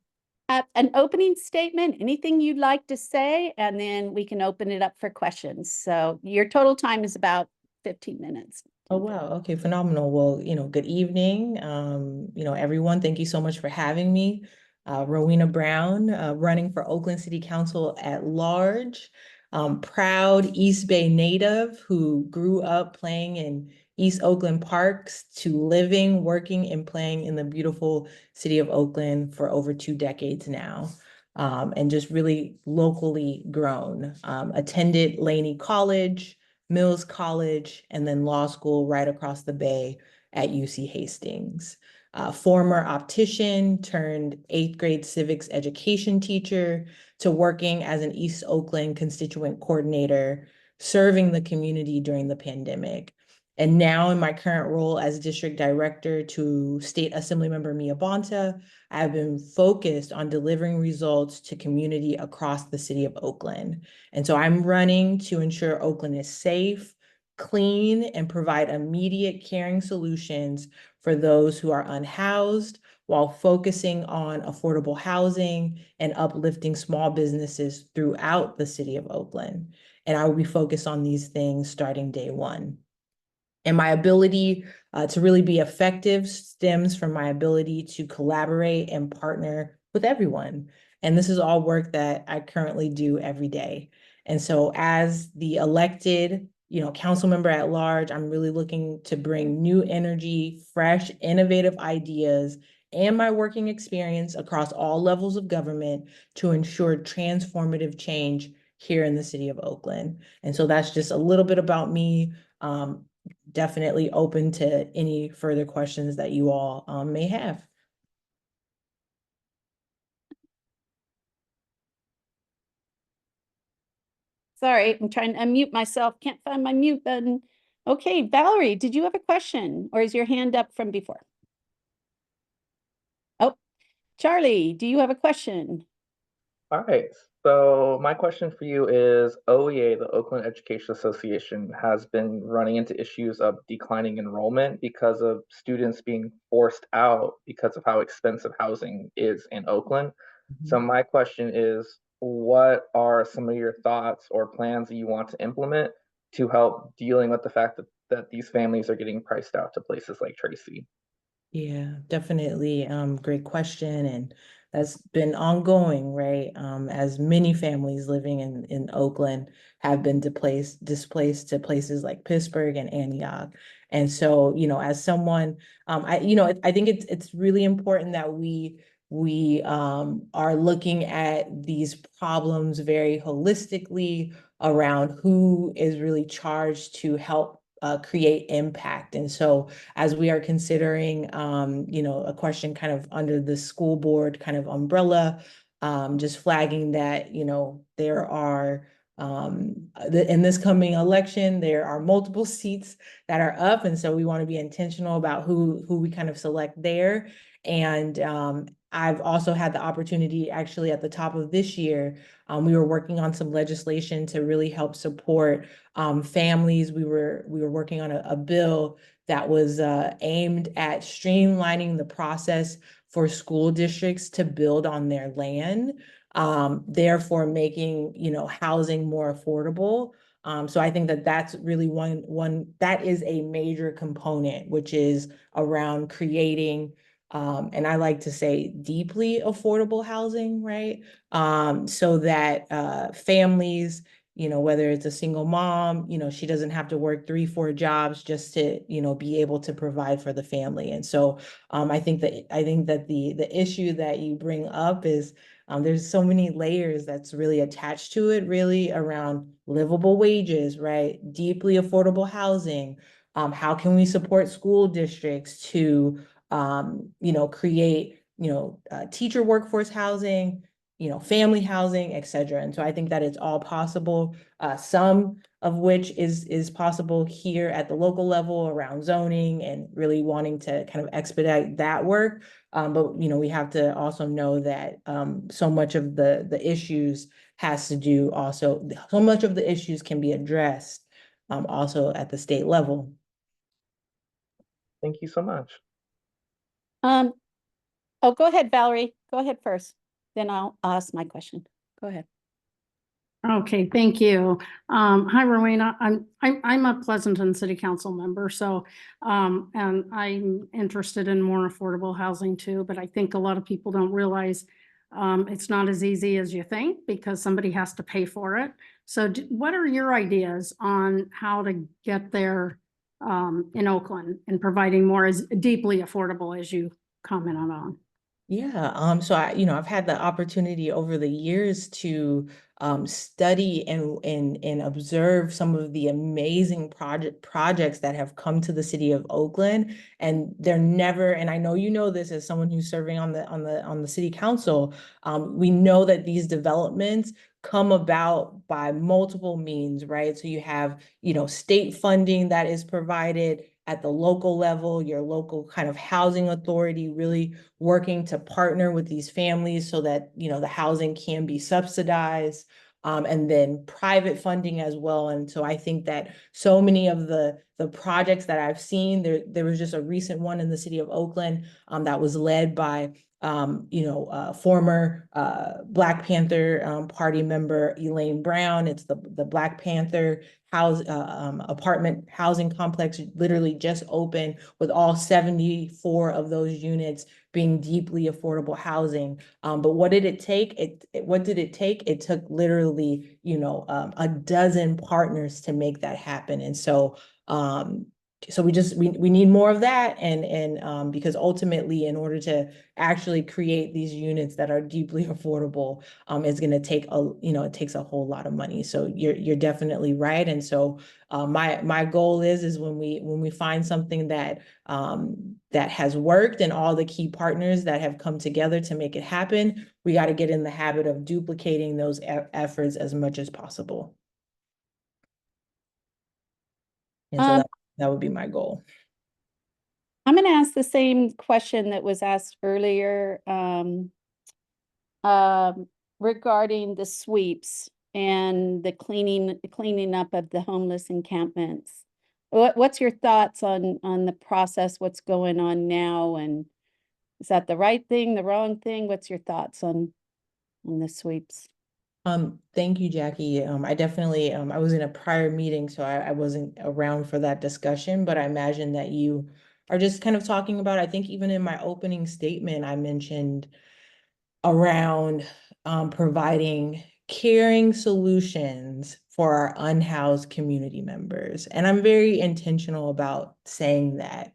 An opening statement, anything you'd like to say, and then we can open it up for questions. So your total time is about 15 minutes. Oh, wow. Okay, phenomenal. Well, good evening. Everyone, thank you so much for having me. Rowena Brown, running for Oakland City Council at large. Proud East Bay native who grew up playing in East Oakland parks to living, working, and playing in the beautiful city of Oakland for over 2 decades now. And just really locally grown. Attended Laney College, Mills College, and then law school right across the bay at UC Hastings. Former optician turned 8th grade civics education teacher to working as an East Oakland constituent coordinator, serving the community during the pandemic. And now in my current role as district director to State Assemblymember Mia Bonta, I have been focused on delivering results to community across the city of Oakland. And so I'm running to ensure Oakland is safe, clean, and provide immediate caring solutions for those who are unhoused, while focusing on affordable housing and uplifting small businesses throughout the city of Oakland. And I will be focused on these things starting day one. And my ability to really be effective stems from my ability to collaborate and partner with everyone. And this is all work that I currently do every day. And so as the elected, council member at large, I'm really looking to bring new energy, fresh, innovative ideas, and my working experience across all levels of government to ensure transformative change here in the city of Oakland. And so that's just a little bit about me. Definitely open to any further questions that you all may have. Sorry, I'm trying to unmute myself. Can't find my mute button. Okay, Valerie, did you have a question or is your hand up from before? Oh, Charlie, do you have a question? All right. So my question for you is OEA, the Oakland Education Association, has been running into issues of declining enrollment because of students being forced out because of how expensive housing is in Oakland. So my question is, what are some of your thoughts or plans that you want to implement to help dealing with the fact that these families are getting priced out to places like Tracy? Yeah, definitely. Great question. And that's been ongoing, right? As many families living in Oakland have been displaced to places like Pittsburgh and Antioch. And so, as someone, I think it's really important that we are looking at these problems very holistically around who is really charged to help create impact. And so as we are considering, a question kind of under the school board kind of umbrella, just flagging that, there are, in this coming election, there are multiple seats that are up. And so we want to be intentional about who we kind of select there. And I've also had the opportunity actually at the top of this year, we were working on some legislation to really help support families. We were working on a bill that was aimed at streamlining the process for school districts to build on their land, therefore making, housing more affordable. So I think that that's really one that is a major component, which is around creating, and I like to say deeply affordable housing, right? So that families, whether it's a single mom, she doesn't have to work 3-4 jobs just to, be able to provide for the family. And so I think that the issue that you bring up is there's so many layers that's really attached to it, really around livable wages, right? Deeply affordable housing. How can we support school districts to, create, teacher workforce housing, family housing, et cetera. And so I think that it's all possible, some of which is possible here at the local level around zoning and really wanting to kind of expedite that work. But, we have to also know that so much of the issues has to do also, so much of the issues can be addressed also at the state level. Thank you so much. Oh, go ahead, Valerie. Go ahead first. Then I'll ask my question. Go ahead. Okay, thank you. Hi, Rowena. I'm a Pleasanton City Council member, so and I'm interested in more affordable housing too, but I think a lot of people don't realize it's not as easy as you think because somebody has to pay for it. So what are your ideas on how to get there in Oakland and providing more as deeply affordable as you commented on? Yeah, so I've had the opportunity over the years to study and observe some of the amazing projects that have come to the city of Oakland, and they're never. And I know you know this as someone who's serving on the city council. We know that these developments come about by multiple means, right? So you have state funding that is provided at the local level, your local kind of housing authority really working to partner with these families so that, the housing can be subsidized, and then private funding as well. And so I think that so many of the projects that I've seen, there was just a recent one in the city of Oakland that was led by former Black Panther Party member Elaine Brown. It's the Black Panther apartment housing complex literally just opened with all 74 of those units being deeply affordable housing. But what did it take? What did it take? It took literally, a dozen partners to make that happen. And so so we need more of that, and because ultimately, in order to actually create these units that are deeply affordable, it's going to take it takes a whole lot of money. So you're definitely right. And so my goal is when we find something that that has worked, and all the key partners that have come together to make it happen, we got to get in the habit of duplicating those efforts as much as possible. And so that would be my goal. I'm going to ask the same question that was asked earlier regarding the sweeps and the cleaning up of the homeless encampments. What's your thoughts on the process? What's going on now? And is that the right thing, the wrong thing? What's your thoughts on the sweeps? Thank you, Jackie. I definitely, I was in a prior meeting, so I wasn't around for that discussion, but I imagine that you are just kind of talking about, I think even in my opening statement, I mentioned around providing caring solutions for our unhoused community members. And I'm very intentional about saying that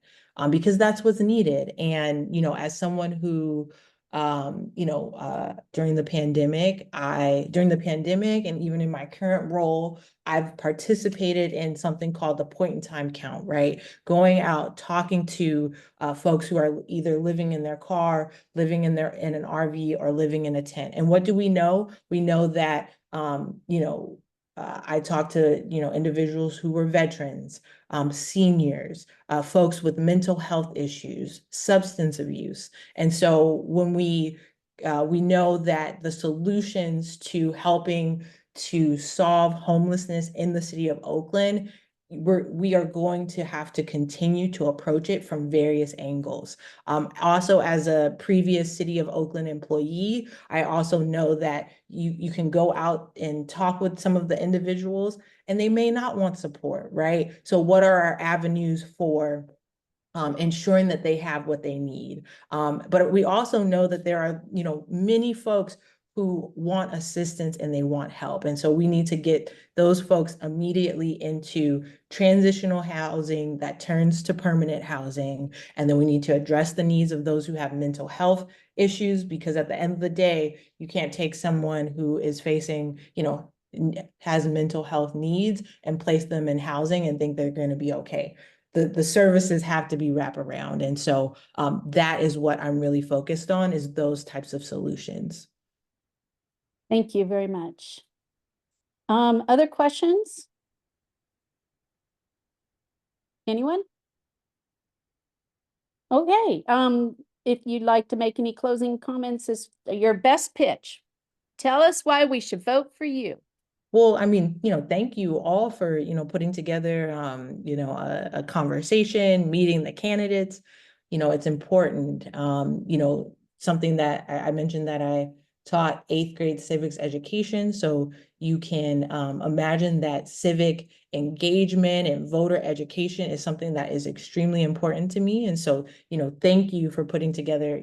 because that's what's needed. And, as someone who during the pandemic and even in my current role, I've participated in something called the point in time count, right? Going out, talking to folks who are either living in their car, living in an RV, or living in a tent. And what do we know? We know that, I talked to, individuals who were veterans, seniors, folks with mental health issues, substance abuse. And so when we know that the solutions to helping to solve homelessness in the city of Oakland, we are going to have to continue to approach it from various angles. Also, as a previous City of Oakland employee, I also know that you can go out and talk with some of the individuals, and they may not want support, right? So what are our avenues for ensuring that they have what they need? But we also know that there are, many folks who want assistance and they want help. And so we need to get those folks immediately into transitional housing that turns to permanent housing. And then we need to address the needs of those who have mental health issues, because at the end of the day, you can't take someone who is facing, has mental health needs and place them in housing and think they're going to be okay. The services have to be wraparound. And so that is what I'm really focused on, is those types of solutions. Thank you very much. Other questions? Anyone? Okay. If you'd like to make any closing comments, is your best pitch. Tell us why we should vote for you. Well, I mean, thank you all for, putting together, a conversation, meeting the candidates. It's important. Something that I mentioned, that I taught 8th grade civics education. So you can imagine that civic engagement and voter education is something that is extremely important to me. And so, thank you for putting together,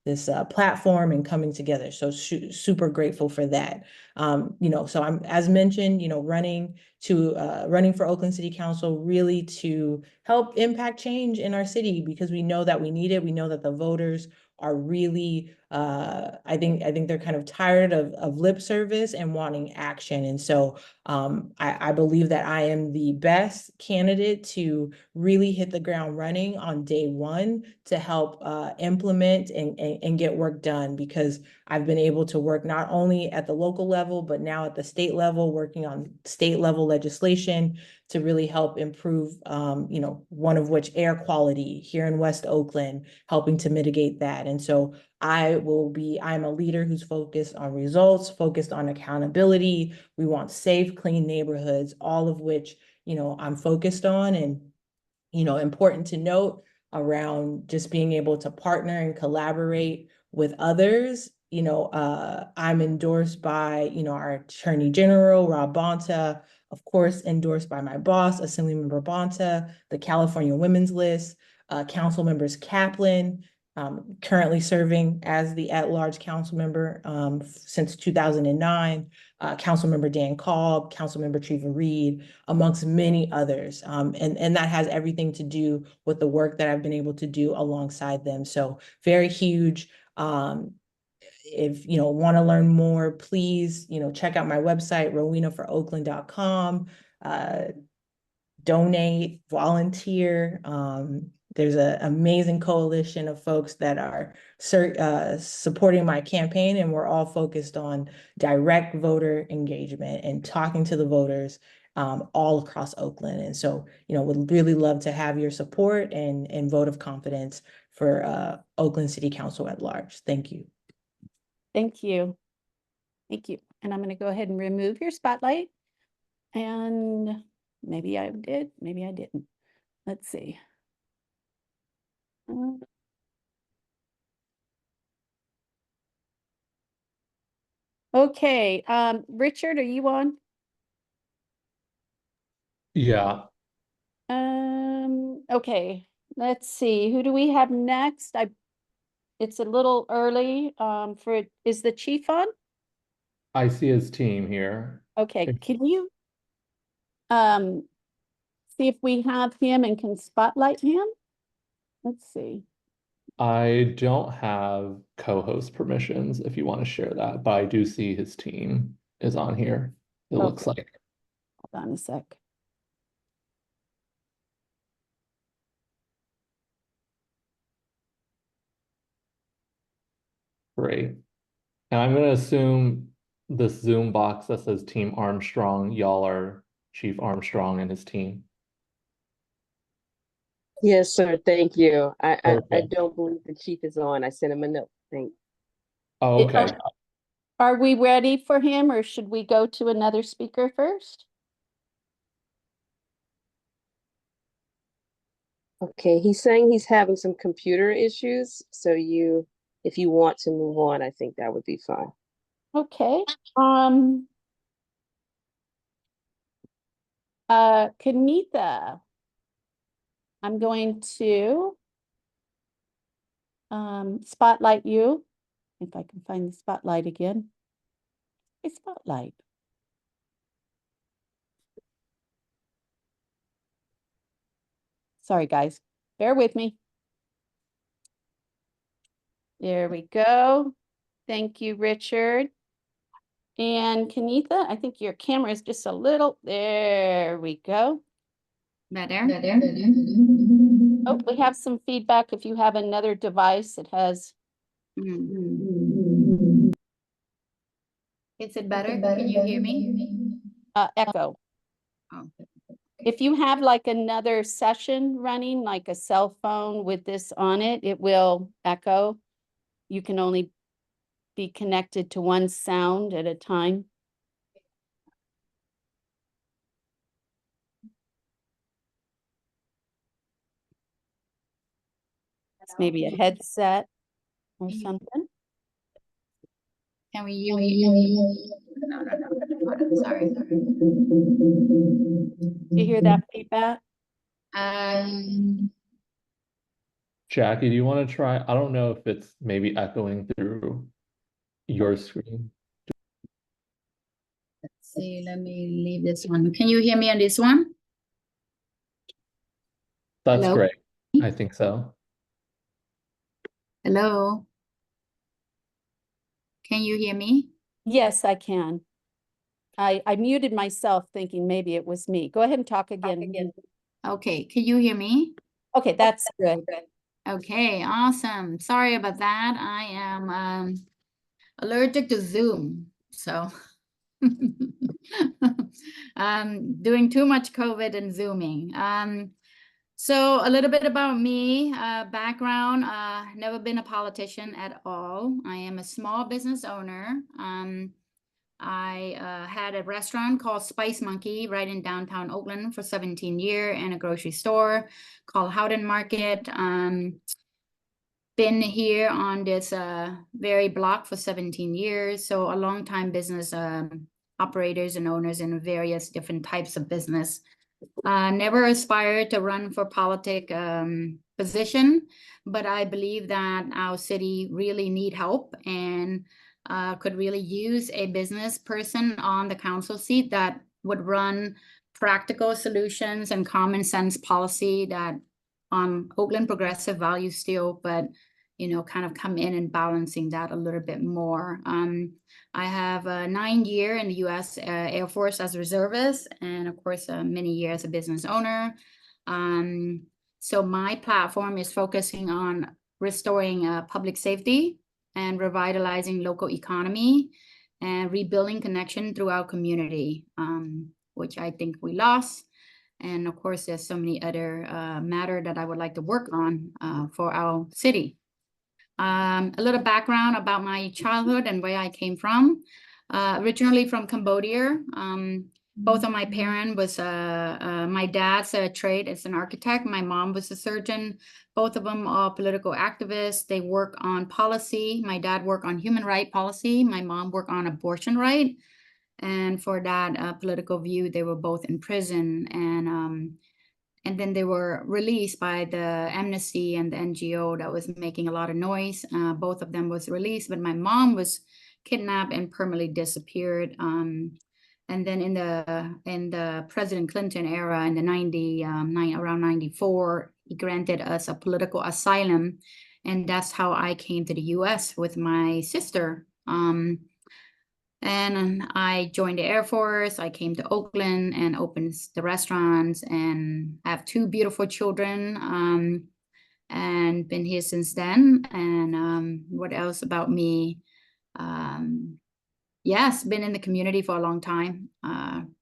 this platform and coming together. So super grateful for that. So I'm, as mentioned, running for Oakland City Council, really to help impact change in our city, because we know that we need it. We know that the voters are really, I think they're kind of tired of lip service and wanting action. And so I believe that I am the best candidate to really hit the ground running on day one to help implement and get work done, because I've been able to work not only at the local level, but now at the state level, working on state level legislation to really help improve, one of which air quality here in West Oakland, helping to mitigate that. And so I'm a leader who's focused on results, focused on accountability. We want safe, clean neighborhoods, all of which, I'm focused on. And, important to note around just being able to partner and collaborate with others. I'm endorsed by, our Attorney General, Rob Bonta, of course, endorsed by my boss, Assemblymember Bonta, the California Women's List, Council Members Kaplan, Currently serving as the at-large council member since 2009. Councilmember Dan Cobb, Councilmember Treva Reed, amongst many others. And that has everything to do with the work that I've been able to do alongside them. So very huge. If you want to learn more, please, check out my website, rowenaforoakland.com. Donate, volunteer. There's an amazing coalition of folks that are supporting my campaign, and we're all focused on direct voter engagement and talking to the voters all across Oakland. And so, would really love to have your support and vote of confidence for Oakland City Council at large. Thank you. Thank you. Thank you. And I'm going to go ahead and remove your spotlight. And maybe I did, maybe I didn't. Let's see. Okay, Richard, are you on? Yeah. Okay, let's see. Who do we have next? It's a little early is the chief on? I see his team here. Okay, can you see if we have him and can spotlight him? Let's see. I don't have co-host permissions if you want to share that, but I do see his team is on here. It looks like. Hold on a sec. Great. And I'm going to assume this Zoom box that says Team Armstrong, y'all are Chief Armstrong and his team. Yes, sir. Thank you. I Okay. don't believe the chief is on. I sent him a note. Thank. Oh, okay. Are we ready for him, or should we go to another speaker first? Okay, he's saying he's having some computer issues. So if you want to move on, I think that would be fine. Okay. Kanitha, I'm going to spotlight you. If I can find the spotlight again. A spotlight. Sorry, guys. Bear with me. There we go. Thank you, Richard. And Kanitha, I think your camera is just a little, there we go. Better. Oh, we have some feedback if you have another device that has. Is it better? Can you hear me? Echo. Oh. If you have like another session running, like a cell phone with this on it, it will echo. You can only be connected to one sound at a time. It's maybe a headset or something. Can we use? No. Sorry. Do you hear that feedback? Jackie, do you want to try? I don't know if it's maybe echoing through your screen. Let's see. Let me leave this one. Can you hear me on this one? That's Hello? great. I think so. Hello? Can you hear me? Yes, I can. I muted myself thinking maybe it was me. Go ahead and talk again. Okay, can you hear me? Okay, that's good. Okay, awesome. Sorry about that. I am allergic to Zoom, so doing too much COVID and Zooming. So a little bit about me, background, never been a politician at all. I am a small business owner. I had a restaurant called Spice Monkey right in downtown Oakland for 17 years, and a grocery store called Howden Market. Been here on this very block for 17 years. So a long time business operators and owners in various different types of business. Never aspired to run for politics, position, but I believe that our city really need help and could really use a business person on the council seat that would run practical solutions and common sense policy that Oakland progressive values still, but kind of come in and balancing that a little bit more. I have 9 years in the U.S. Air Force as a reservist, and of course, many years as a business owner. So my platform is focusing on restoring public safety and revitalizing local economy and rebuilding connection through our community, which I think we lost. And of course, there's so many other matters that I would like to work on for our city. A little background about my childhood and where I came from. Originally from Cambodia. Both of my parents was, my dad's a trade as an architect. My mom was a surgeon. Both of them are political activists. They work on policy. My dad worked on human rights policy. My mom worked on abortion right. And for that political view, they were both in prison. And then they were released by the Amnesty and the NGO that was making a lot of noise. Both of them was released, but my mom was kidnapped and permanently disappeared. And then in the President Clinton era in the around 94, he granted us a political asylum. And that's how I came to the US with my sister. And I joined the Air Force. I came to Oakland and opened the restaurants, and I have 2 beautiful children, and been here since then. And what else about me? Yes, been in the community for a long time,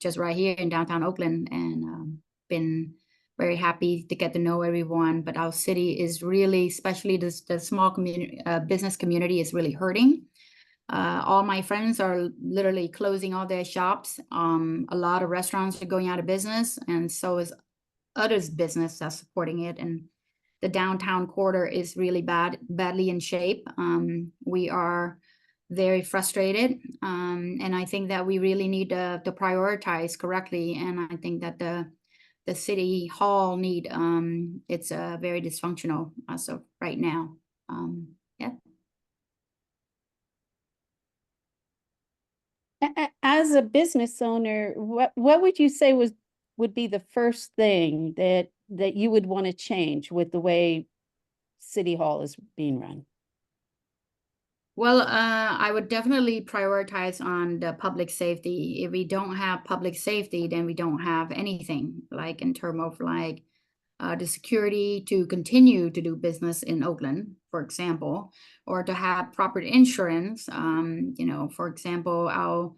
just right here in downtown Oakland, and been very happy to get to know everyone. But our city is really, especially the small community, business community is really hurting. All my friends are literally closing all their shops. A lot of restaurants are going out of business, and so is others' business that's supporting it. And the downtown quarter is really badly in shape. We are very frustrated, and I think that we really need to prioritize correctly. And I think that the city hall need it's very dysfunctional as of right now. Yeah. As a business owner, what would you say would be the first thing that you would want to change with the way City Hall is being run? Well, I would definitely prioritize on the public safety. If we don't have public safety, then we don't have anything, like in terms of like the security to continue to do business in Oakland, for example, or to have proper insurance. For example, all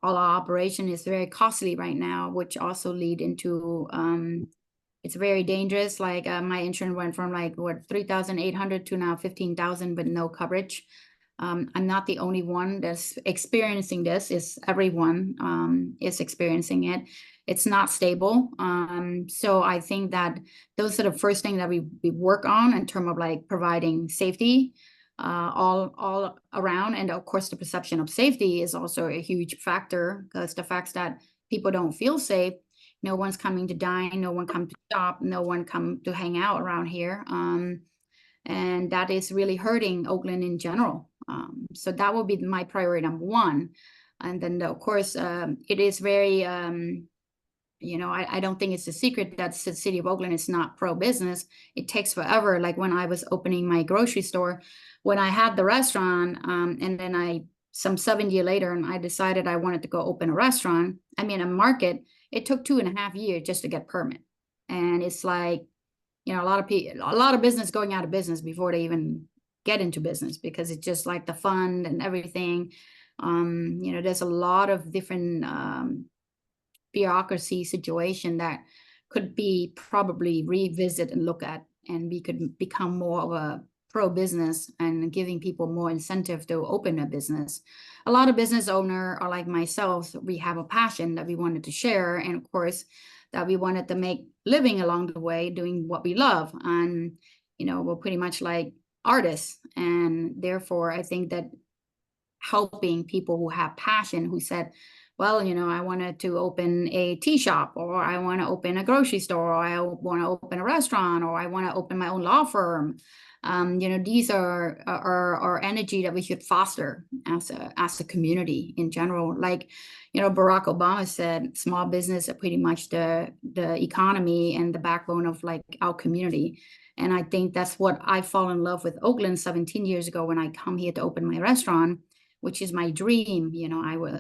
our operation is very costly right now, which also lead into it's very dangerous. Like my insurance went from like what 3,800 to now 15,000 with no coverage. I'm not the only one that's experiencing this. Is everyone is experiencing it. It's not stable. So I think that those are the first thing that we work on in terms of like providing safety all around. And of course, the perception of safety is also a huge factor, because the fact that people don't feel safe, no one's coming to dine, no one come to shop, no one come to hang out around here. And that is really hurting Oakland in general. So that will be my priority number one. And then, of course, it is very, I don't think it's a secret that the city of Oakland is not pro-business. It takes forever. Like when I was opening my grocery store, when I had the restaurant, and then some 7 years later, and I decided I wanted to go open a restaurant, a market, it took 2.5 years just to get permit. And it's like, a lot of business going out of business before they even get into business, because it's just like the fund and everything. There's a lot of different bureaucracy situation that could be probably revisit and look at, and we could become more of a pro-business and giving people more incentive to open a business. A lot of business owners are like myself. We have a passion that we wanted to share, and of course that we wanted to make living along the way doing what we love. And we're pretty much like artists, and therefore I think that helping people who have passion, who said, well, I wanted to open a tea shop, or I want to open a grocery store, or I want to open a restaurant, or I want to open my own law firm. These are energy that we should foster as a community in general. Like, Barack Obama said, small business are pretty much the economy and the backbone of like our community. And I think that's what I fall in love with Oakland 17 years ago when I come here to open my restaurant, which is my dream.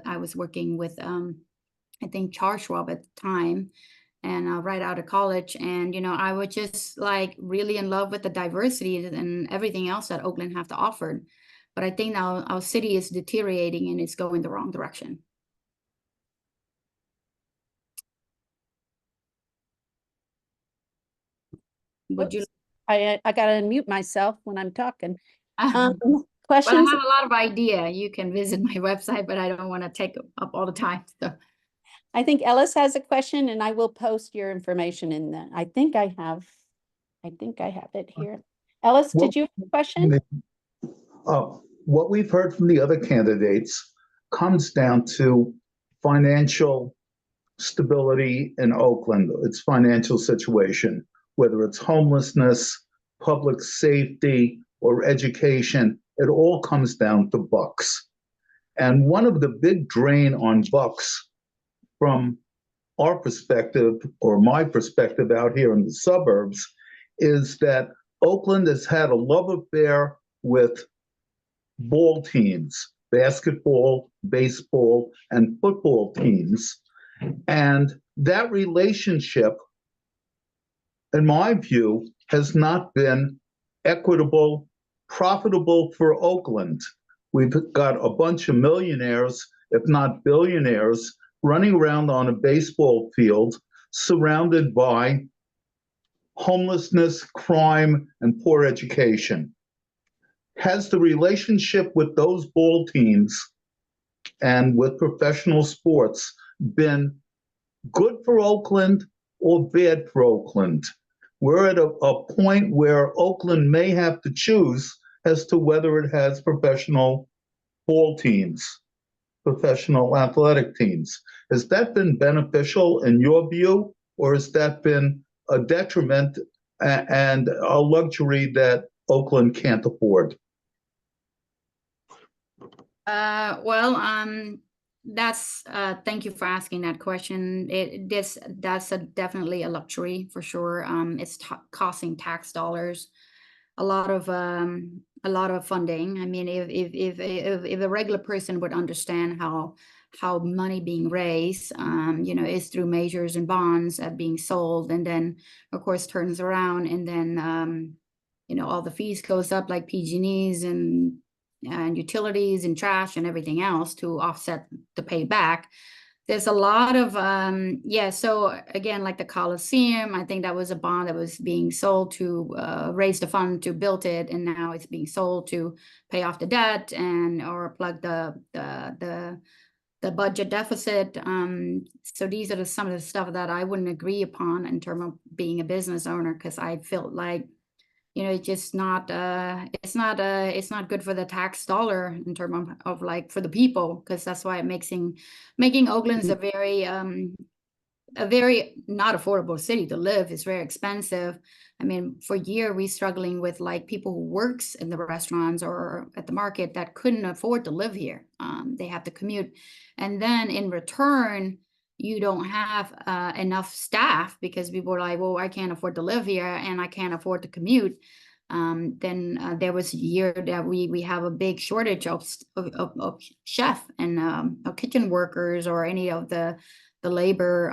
I was working with, I think, Charles Schwab at the time, and right out of college. And, I was just like really in love with the diversity and everything else that Oakland have to offer. But I think now our city is deteriorating and it's going the wrong direction. Would you? I gotta unmute myself when I'm talking. Well, I Questions? have a lot of idea. You can visit my website, but I don't want to take up all the time. So I think Ellis has a question, and I will post your information in the, I think I have it here. Ellis, did you have a question? What we've heard from the other candidates comes down to financial stability in Oakland, its financial situation, whether it's homelessness, public safety, or education. It all comes down to bucks. And one of the big drain on bucks from our perspective, or my perspective out here in the suburbs, is that Oakland has had a love affair with ball teams, basketball, baseball, and football teams. And that relationship, in my view, has not been equitable, profitable for Oakland. We've got a bunch of millionaires, if not billionaires, running around on a baseball field surrounded by homelessness, crime, and poor education. Has the relationship with those ball teams and with professional sports been good for Oakland or bad for Oakland? We're at a point where Oakland may have to choose as to whether it has professional ball teams, professional athletic teams. Has that been beneficial in your view, or has that been a detriment and a luxury that Oakland can't afford? That's thank you for asking that question. That's definitely a luxury for sure. It's costing tax dollars a lot of funding. I mean, if a regular person would understand how money being raised, is through measures and bonds being sold, and then of course turns around, and then all the fees goes up, like PG&Es and utilities and trash and everything else to offset the payback. There's a lot of so again, like the Coliseum, I think that was a bond that was being sold to raise the fund to build it, and now it's being sold to pay off the debt and or plug the budget deficit. So these are some of the stuff that I wouldn't agree upon in terms of being a business owner, because I felt like it's just not it's not good for the tax dollar in terms of like for the people, because that's why making Oakland's a very not affordable city to live. It's very expensive. I mean, for years we struggling with like people who works in the restaurants or at the market that couldn't afford to live here. They have to commute, and then in return you don't have enough staff because people are like, well, I can't afford to live here and I can't afford to commute. Then there was a year that we have a big shortage of chef and of kitchen workers or any of the labor.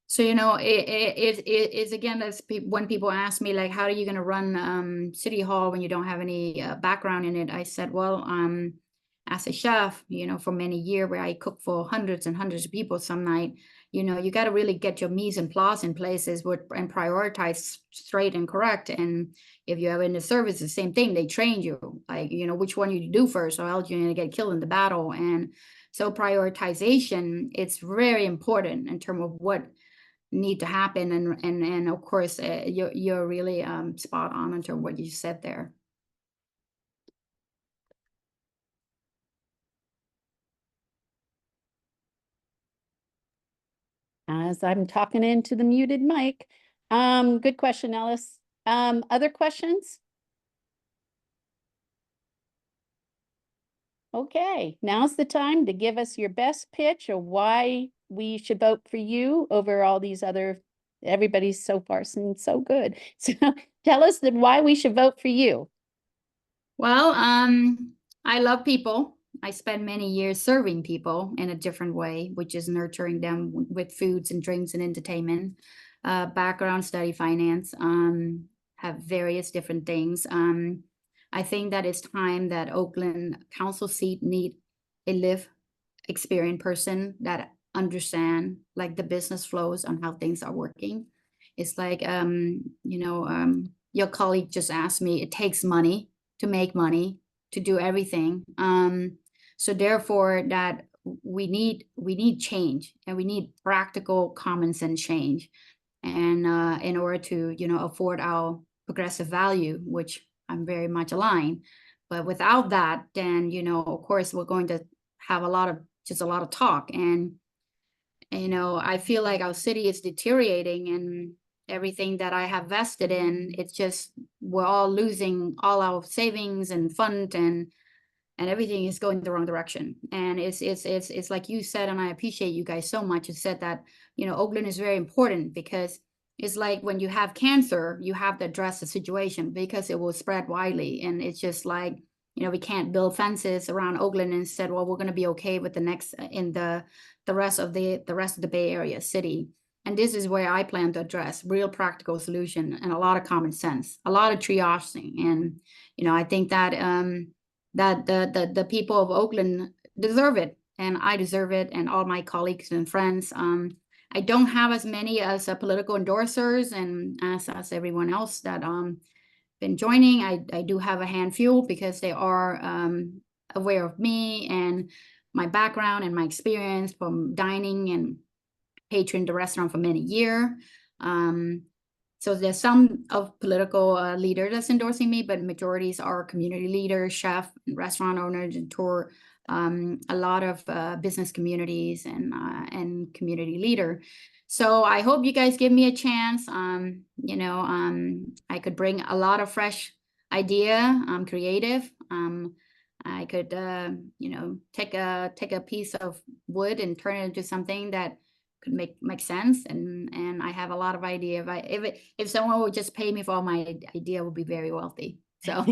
So it's again, when people ask me like, how are you going to run City Hall when you don't have any background in it? I said, well, as a chef, for many years where I cook for hundreds and hundreds of people some night, you got to really get your mise en place in places and prioritize straight and correct. And if you have in the service, the same thing, they train you, like, which one you do first, or else you're going to get killed in the battle. And so prioritization, it's very important in terms of what need to happen. And of course, you're really spot on in terms of what you said there. as I'm talking into the muted mic. Good question, Ellis. Other questions? Okay, now's the time to give us your best pitch of why we should vote for you over all these other, everybody's so far seems so good. So tell us why we should vote for you. Well, I love people. I spent many years serving people in a different way, which is nurturing them with foods and drinks and entertainment. Background, study finance, have various different things. I think that it's time that Oakland council seat need a live experienced person that understand like the business flows on how things are working. It's like, your colleague just asked me, it takes money to make money, to do everything. So therefore that we need change, and we need practical common sense change. And in order to, afford our progressive value, which I'm very much aligned. But without that, then, of course, we're going to have a lot of talk. And, I feel like our city is deteriorating, and everything that I have vested in, it's just, we're all losing all our savings and fund, and everything is going the wrong direction. And it's like you said, and I appreciate you guys so much. You said that, Oakland is very important, because it's like when you have cancer, you have to address the situation because it will spread widely. And it's just like, we can't build fences around Oakland and said, well, we're going to be okay with the next in the rest of the Bay Area city. And this is where I plan to address real practical solution and a lot of common sense, a lot of triaging. And, I think that that the people of Oakland deserve it, and I deserve it, and all my colleagues and friends. I don't have as many as political endorsers and as everyone else that been joining. I do have a handful because they are aware of me and my background and my experience from dining and patron the restaurant for many years. So there's some of political leader that's endorsing me, but majorities are community leaders, chef, and restaurant owners, and tour, a lot of business communities and community leader. So I hope you guys give me a chance. I could bring a lot of fresh idea. I'm creative. I could, take a piece of wood and turn it into something that could make sense, and I have a lot of idea. If someone would just pay me for all my idea, would be very wealthy. So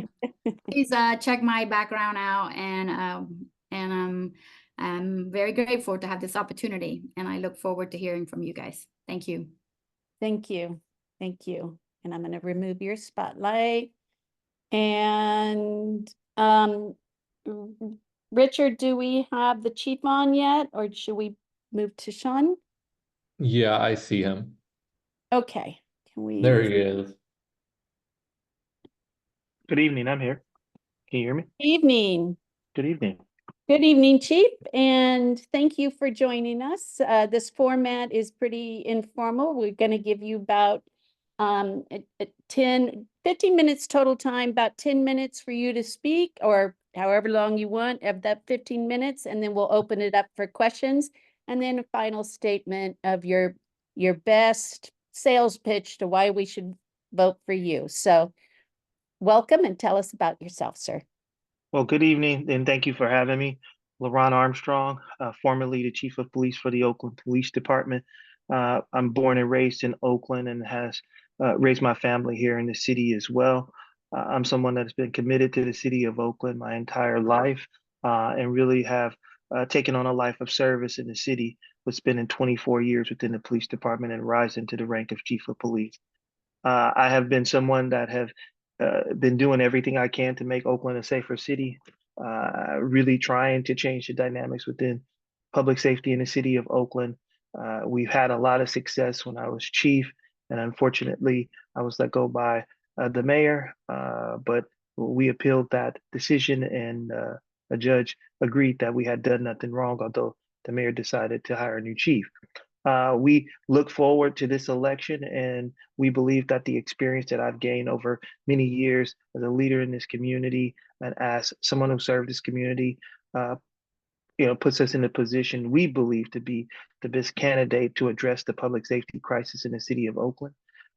please check my background out, and I'm very grateful to have this opportunity, and I look forward to hearing from you guys. Thank you. Thank you. Thank you. And I'm going to remove your spotlight. And Richard, do we have the chief on yet, or should we move to Shawn? Yeah, I see him. Okay. Can we? There he is. Good evening. I'm here. Can you hear me? Evening. Good evening. Good evening, Chief, and thank you for joining us. This format is pretty informal. We're going to give you about 15 minutes total time, about 10 minutes for you to speak, or however long you want of that 15 minutes, and then we'll open it up for questions, and then a final statement of your best sales pitch to why we should vote for you. So welcome, and tell us about yourself, sir. Well, good evening, and thank you for having me. LeRonne Armstrong, formerly the Chief of Police for the Oakland Police Department. I'm born and raised in Oakland and has raised my family here in the city as well. I'm someone that's been committed to the city of Oakland my entire life, and really have taken on a life of service in the city, with spending 24 years within the police department and rising to the rank of Chief of Police. I have been someone that have been doing everything I can to make Oakland a safer city, really trying to change the dynamics within public safety in the city of Oakland. We've had a lot of success when I was chief, and unfortunately, I was let go by the mayor, but we appealed that decision, and a judge agreed that we had done nothing wrong, although the mayor decided to hire a new chief. We look forward to this election, and we believe that the experience that I've gained over many years as a leader in this community and as someone who served this community puts us in a position we believe to be the best candidate to address the public safety crisis in the city of Oakland.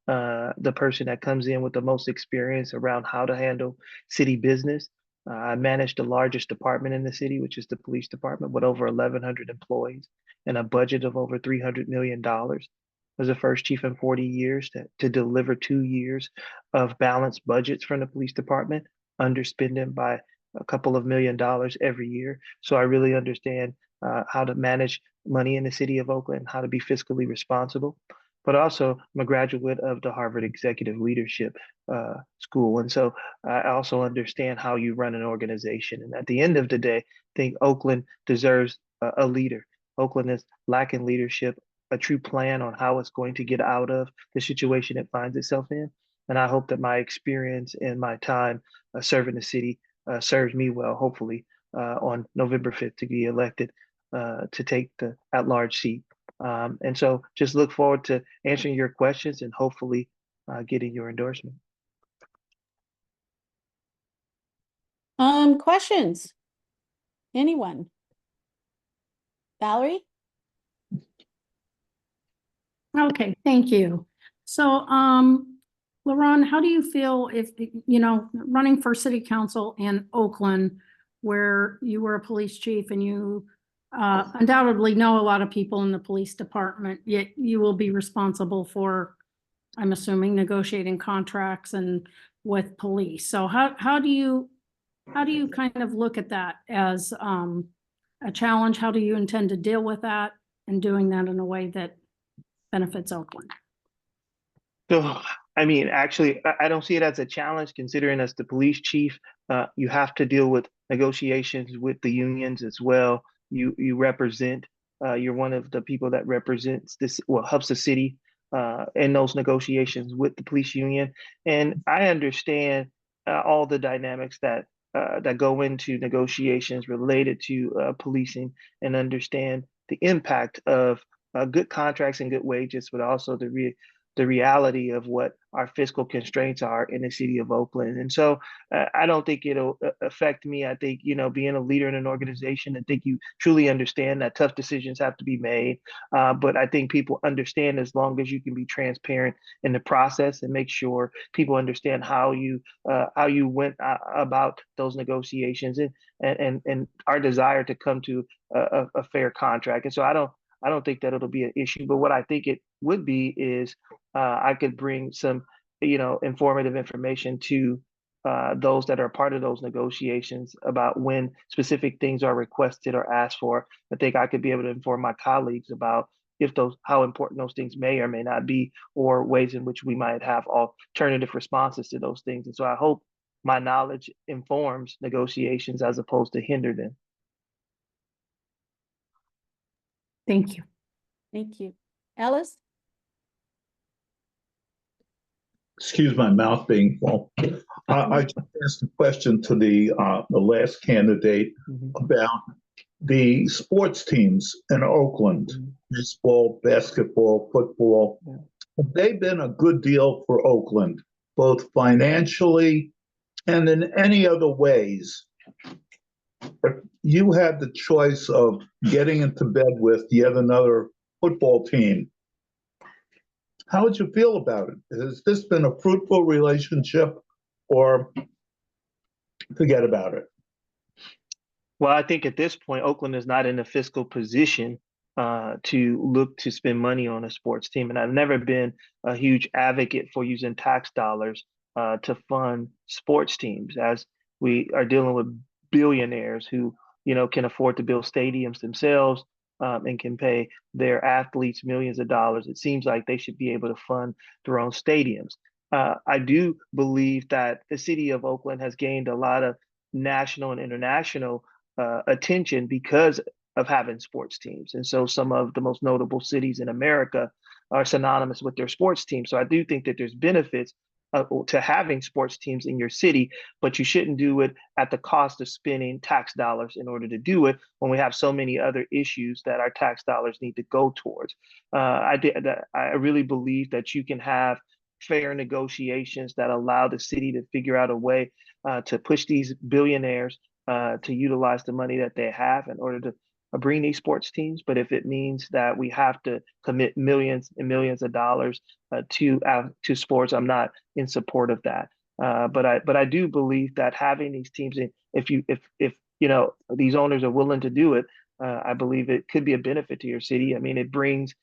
The person that comes in with the most experience around how to handle city business. I manage the largest department in the city, which is the police department, with over 1,100 employees and a budget of over $300 million. I was the first chief in 40 years to deliver 2 years of balanced budgets from the police department, underspending by a couple of $1 million every year. So I really understand how to manage money in the city of Oakland, how to be fiscally responsible. But also, I'm a graduate of the Harvard Executive Leadership School. And so I also understand how you run an organization. And at the end of the day, I think Oakland deserves a leader. Oakland is lacking leadership, a true plan on how it's going to get out of the situation it finds itself in. And I hope that my experience and my time serving the city serves me well, hopefully, on November 5th to be elected to take the at-large seat. And so just look forward to answering your questions and hopefully getting your endorsement. Questions? Anyone? Valerie? Okay, thank you. So, LeRonne, how do you feel if, running for city council in Oakland, where you were a police chief and you undoubtedly know a lot of people in the police department, yet you will be responsible for, I'm assuming, negotiating contracts and with police. So how do you kind of look at that as a challenge? How do you intend to deal with that and doing that in a way that benefits Oakland? So, I mean, actually, I don't see it as a challenge, considering as the police chief, you have to deal with negotiations with the unions as well. You represent, you're one of the people that represents this, well, helps the city in those negotiations with the police union. And I understand all the dynamics that go into negotiations related to policing, and understand the impact of good contracts and good wages, but also the reality of what our fiscal constraints are in the city of Oakland. And so I don't think it'll affect me. I think, being a leader in an organization, I think you truly understand that tough decisions have to be made. But I think people understand, as long as you can be transparent in the process and make sure people understand how you went about those negotiations and our desire to come to a fair contract. And so I don't think that it'll be an issue. But what I think it would be is I could bring some, informative information to those that are part of those negotiations about when specific things are requested or asked for. I think I could be able to inform my colleagues about how important those things may or may not be, or ways in which we might have alternative responses to those things. And so I hope my knowledge informs negotiations as opposed to hinder them. Thank you. Thank you. Ellis? Excuse my mouth being full. I just asked a question to the last candidate about the sports teams in Oakland, baseball, basketball, football. Have they been a good deal for Oakland, both financially and in any other ways? If you had the choice of getting into bed with yet another football team, how would you feel about it? Has this been a fruitful relationship, or forget about it? Well, I think at this point, Oakland is not in a fiscal position to look to spend money on a sports team. And I've never been a huge advocate for using tax dollars to fund sports teams, as we are dealing with billionaires who, can afford to build stadiums themselves and can pay their athletes millions of dollars. It seems like they should be able to fund their own stadiums. I do believe that the city of Oakland has gained a lot of national and international attention because of having sports teams. And so some of the most notable cities in America are synonymous with their sports teams. So I do think that there's benefits to having sports teams in your city, but you shouldn't do it at the cost of spending tax dollars in order to do it, when we have so many other issues that our tax dollars need to go towards. I really believe that you can have fair negotiations that allow the city to figure out a way to push these billionaires to utilize the money that they have in order to bring these sports teams, but if it means that we have to commit millions and millions of dollars to sports, I'm not in support of that. But I do believe that having these teams in, if you know these owners are willing to do it, I believe it could be a benefit to your city. I mean, it brings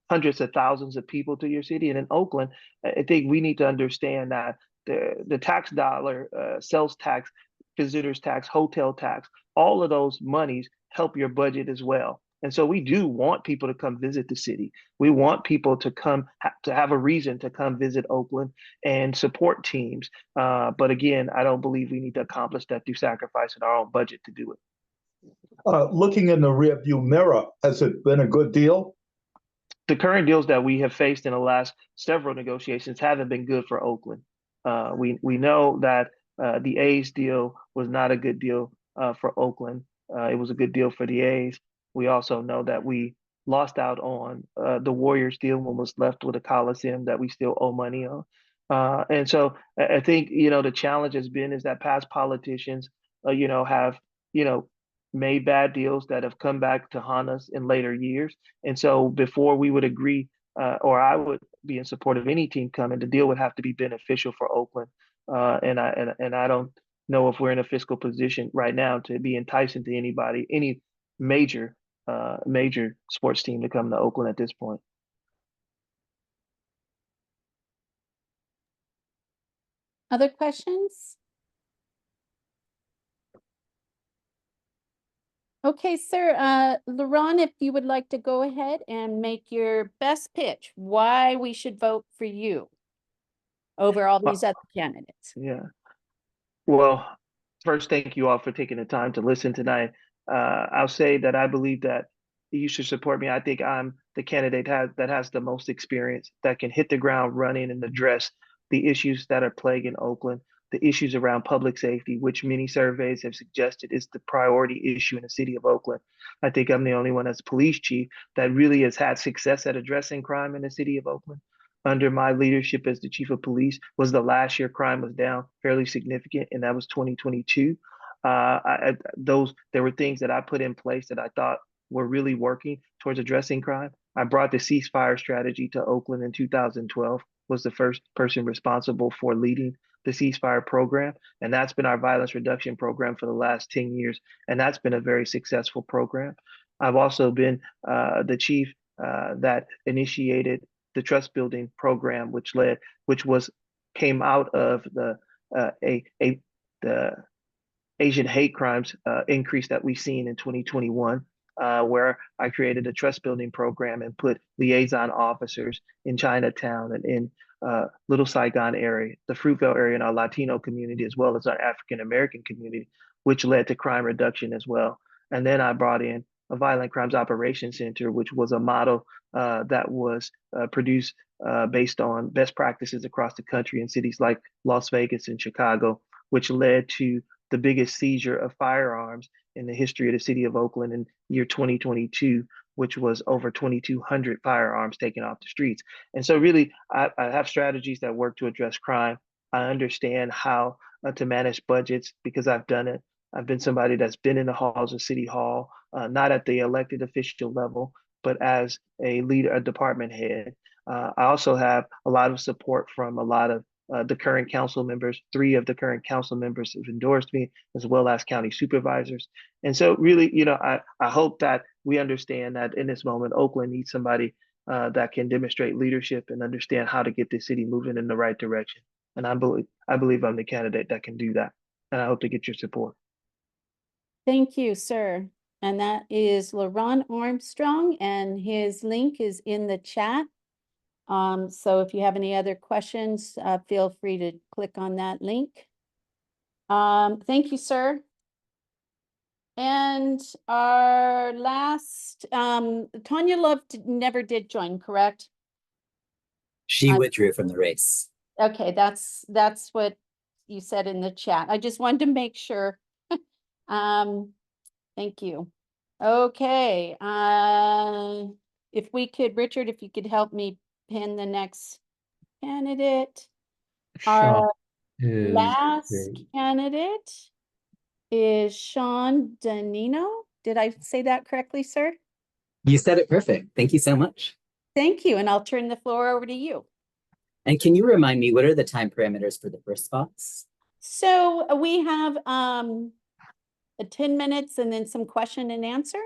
hundreds of thousands of people to your city, and in Oakland, I think we need to understand that the tax dollar, sales tax, visitors tax, hotel tax, all of those monies help your budget as well. And so we do want people to come visit the city. We want people to come to have a reason to come visit Oakland and support teams. But again, I don't believe we need to accomplish that through sacrificing our own budget to do it. Looking in the rearview mirror, has it been a good deal? The current deals that we have faced in the last several negotiations haven't been good for Oakland. We know that the A's deal was not a good deal for Oakland. It was a good deal for the A's. We also know that we lost out on the Warriors deal and was left with a Coliseum that we still owe money on. And so I think, the challenge has been is that past politicians, have, made bad deals that have come back to haunt us in later years. And so before we would agree, or I would be in support of any team coming, the deal would have to be beneficial for Oakland. And I don't know if we're in a fiscal position right now to be enticing to anybody, any major sports team to come to Oakland at this point. Other questions? Okay, sir. LeRonne, if you would like to go ahead and make your best pitch, why we should vote for you over all these other candidates. Yeah. Well, first, thank you all for taking the time to listen tonight. I'll say that I believe that you should support me. I think I'm the candidate that has the most experience, that can hit the ground running and address the issues that are plaguing Oakland, the issues around public safety, which many surveys have suggested is the priority issue in the city of Oakland. I think I'm the only one as police chief that really has had success at addressing crime in the city of Oakland. Under my leadership as the chief of police was the last year crime was down fairly significant, and that was 2022. There were things that I put in place that I thought were really working towards addressing crime. I brought the ceasefire strategy to Oakland in 2012, was the first person responsible for leading the ceasefire program. And that's been our violence reduction program for the last 10 years. And that's been a very successful program. I've also been the chief that initiated the trust building program, which came out of the Asian hate crimes increase that we've seen in 2021, where I created a trust building program and put liaison officers in Chinatown and in Little Saigon area, the Fruitvale area, and our Latino community, as well as our African American community, which led to crime reduction as well. And then I brought in a Violent Crimes Operations Center, which was a model that was produced based on best practices across the country in cities like Las Vegas and Chicago, which led to the biggest seizure of firearms in the history of the city of Oakland in year 2022, which was over 2,200 firearms taken off the streets. And so really, I have strategies that work to address crime. I understand how to manage budgets because I've done it. I've been somebody that's been in the halls of City Hall, not at the elected official level, but as a leader, a department head. I also have a lot of support from a lot of the current council members. 3 of the current council members have endorsed me, as well as county supervisors. And so really, I hope that we understand that in this moment, Oakland needs somebody that can demonstrate leadership and understand how to get the city moving in the right direction. And I believe I'm the candidate that can do that. And I hope to get your support. Thank you, sir. And that is LeRonne Armstrong, and his link is in the chat. So if you have any other questions, feel free to click on that link. Thank you, sir. And our last, Tonya Love never did join, correct? She withdrew from the race. Okay, that's what you said in the chat. I just wanted to make sure. Thank you. Okay, if we could, Richard, if you could help me pin the next candidate. Our last candidate is Shawn Danino. Did I say that correctly, sir? You said it perfect. Thank you so much. Thank you, and I'll turn the floor over to you. And can you remind me, what are the time parameters for the first box? So we have 10 minutes and then some question and answer.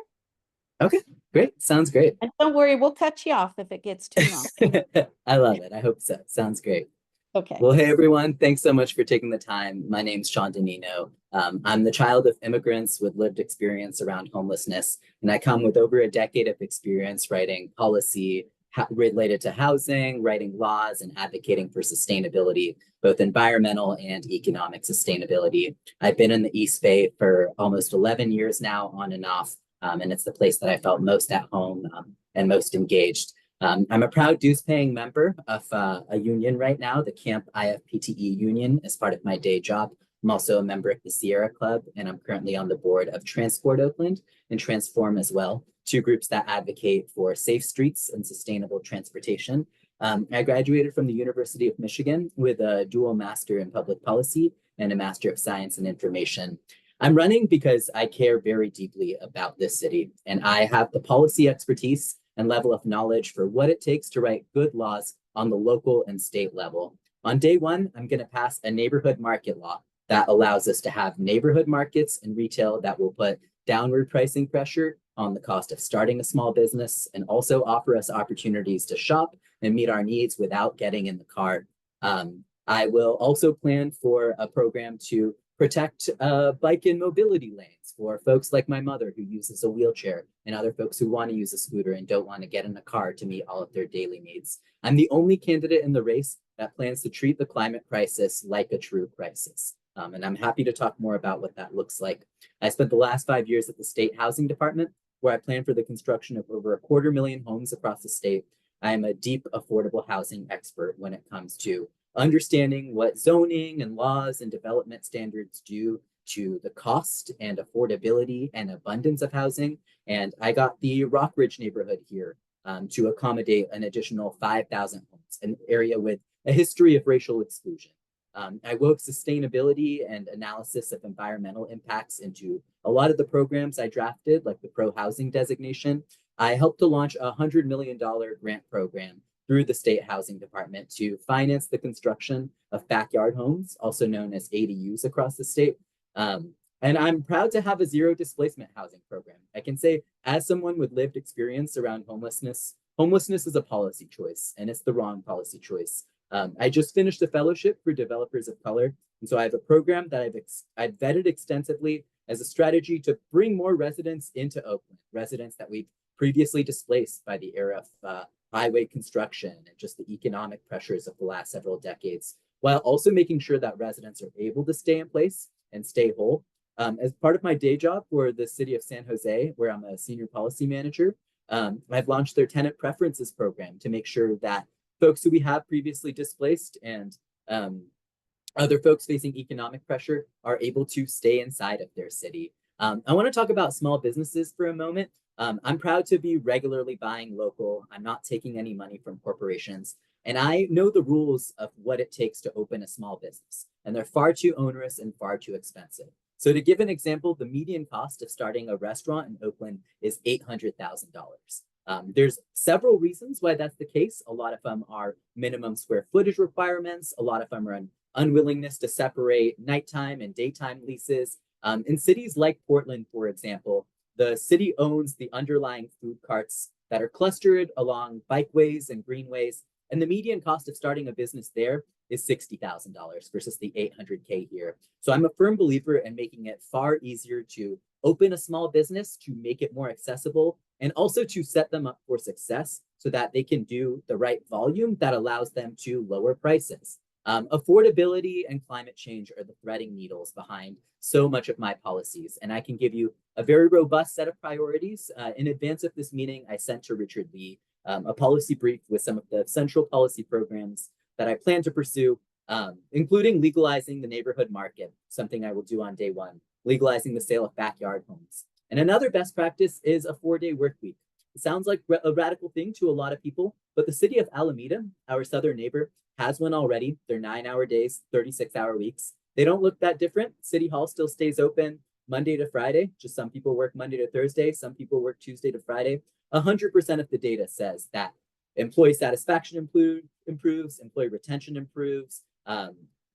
Okay, great. Sounds great. And don't worry, we'll cut you off if it gets too long. I love it. I hope so. Sounds great. Okay. Well, hey, everyone. Thanks so much for taking the time. My name's Shawn Danino. I'm the child of immigrants with lived experience around homelessness, and I come with over a decade of experience writing policy related to housing, writing laws, and advocating for sustainability, both environmental and economic sustainability. I've been in the East Bay for almost 11 years now, on and off, and it's the place that I felt most at home and most engaged. I'm a proud dues-paying member of a union right now, the Camp IFPTE union, as part of my day job. I'm also a member of the Sierra Club, and I'm currently on the board of Transport Oakland and Transform as well, two groups that advocate for safe streets and sustainable transportation. I graduated from the University of Michigan with a dual master in public policy and a master of science and information. I'm running because I care very deeply about this city, and I have the policy expertise and level of knowledge for what it takes to write good laws on the local and state level. On day one, I'm going to pass a neighborhood market law that allows us to have neighborhood markets and retail that will put downward pricing pressure on the cost of starting a small business and also offer us opportunities to shop and meet our needs without getting in the car. I will also plan for a program to protect bike and mobility lanes for folks like my mother who uses a wheelchair and other folks who want to use a scooter and don't want to get in a car to meet all of their daily needs. I'm the only candidate in the race that plans to treat the climate crisis like a true crisis. And I'm happy to talk more about what that looks like. I spent the last 5 years at the State Housing Department, where I plan for the construction of over 250,000 homes across the state. I am a deep affordable housing expert when it comes to understanding what zoning and laws and development standards do to the cost and affordability and abundance of housing. And I got the Rockridge neighborhood here to accommodate an additional 5,000 homes, an area with a history of racial exclusion. I wove sustainability and analysis of environmental impacts into a lot of the programs I drafted, like the pro-housing designation. I helped to launch a $100 million grant program through the State Housing Department to finance the construction of backyard homes, also known as ADUs across the state. And I'm proud to have a zero displacement housing program. I can say, as someone with lived experience around homelessness, homelessness is a policy choice, and it's the wrong policy choice. I just finished a fellowship for developers of color, and so I have a program that I've vetted extensively as a strategy to bring more residents into Oakland, residents that we've previously displaced by the era of highway construction and just the economic pressures of the last several decades, while also making sure that residents are able to stay in place and stay whole. As part of my day job for the city of San Jose, where I'm a senior policy manager, I've launched their tenant preferences program to make sure that folks who we have previously displaced and other folks facing economic pressure are able to stay inside of their city. I want to talk about small businesses for a moment. I'm proud to be regularly buying local. I'm not taking any money from corporations. And I know the rules of what it takes to open a small business. And they're far too onerous and far too expensive. So to give an example, the median cost of starting a restaurant in Oakland is $800,000. There's several reasons why that's the case. A lot of them are minimum square footage requirements. A lot of them are an unwillingness to separate nighttime and daytime leases. In cities like Portland, for example, the city owns the underlying food carts that are clustered along bikeways and greenways, and the median cost of starting a business there is $60,000 versus the $800K here. So I'm a firm believer in making it far easier to open a small business, to make it more accessible, and also to set them up for success so that they can do the right volume that allows them to lower prices. Affordability and climate change are the threading needles behind so much of my policies, and I can give you a very robust set of priorities. In advance of this meeting, I sent to Richard Lee a policy brief with some of the central policy programs that I plan to pursue, including legalizing the neighborhood market, something I will do on day one, legalizing the sale of backyard homes. And another best practice is a 4-day work week. It sounds like a radical thing to a lot of people, but the city of Alameda, our southern neighbor, has one already. They're 9-hour days, 36-hour weeks. They don't look that different. City Hall still stays open. Monday to Friday. Just some people work Monday to Thursday. Some people work Tuesday to Friday. 100% of the data says that employee satisfaction improves, employee retention improves.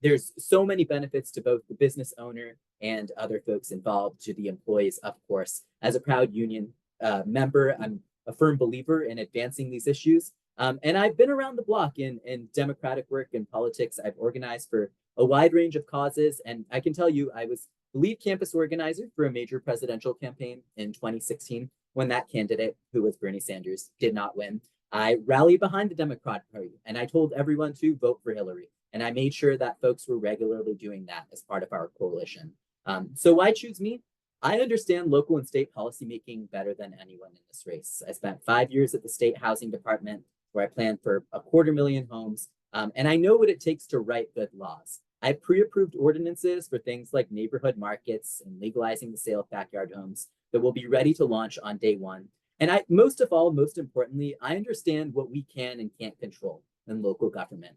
There's so many benefits to both the business owner and other folks involved, to the employees, of course. As a proud union member, I'm a firm believer in advancing these issues. And I've been around the block in democratic work and politics. I've organized for a wide range of causes. And I can tell you, I was the lead campus organizer for a major presidential campaign in 2016, when that candidate, who was Bernie Sanders, did not win. I rallied behind the Democratic Party, and I told everyone to vote for Hillary. And I made sure that folks were regularly doing that as part of our coalition. So why choose me? I understand local and state policymaking better than anyone in this race. I spent 5 years at the state housing department, where I planned for 250,000 homes. And I know what it takes to write good laws. I pre-approved ordinances for things like neighborhood markets and legalizing the sale of backyard homes that will be ready to launch on day one. And most importantly, I understand what we can and can't control in local government.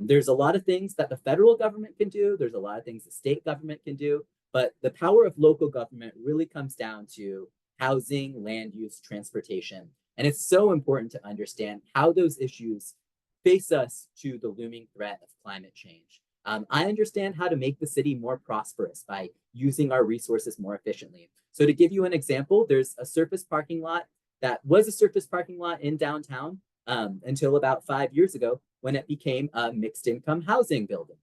There's a lot of things that the federal government can do. There's a lot of things the state government can do. But the power of local government really comes down to housing, land use, transportation. And it's so important to understand how those issues face us to the looming threat of climate change. I understand how to make the city more prosperous by using our resources more efficiently. So to give you an example, there's a surface parking lot that was a surface parking lot in downtown until about 5 years ago, when it became a mixed income housing building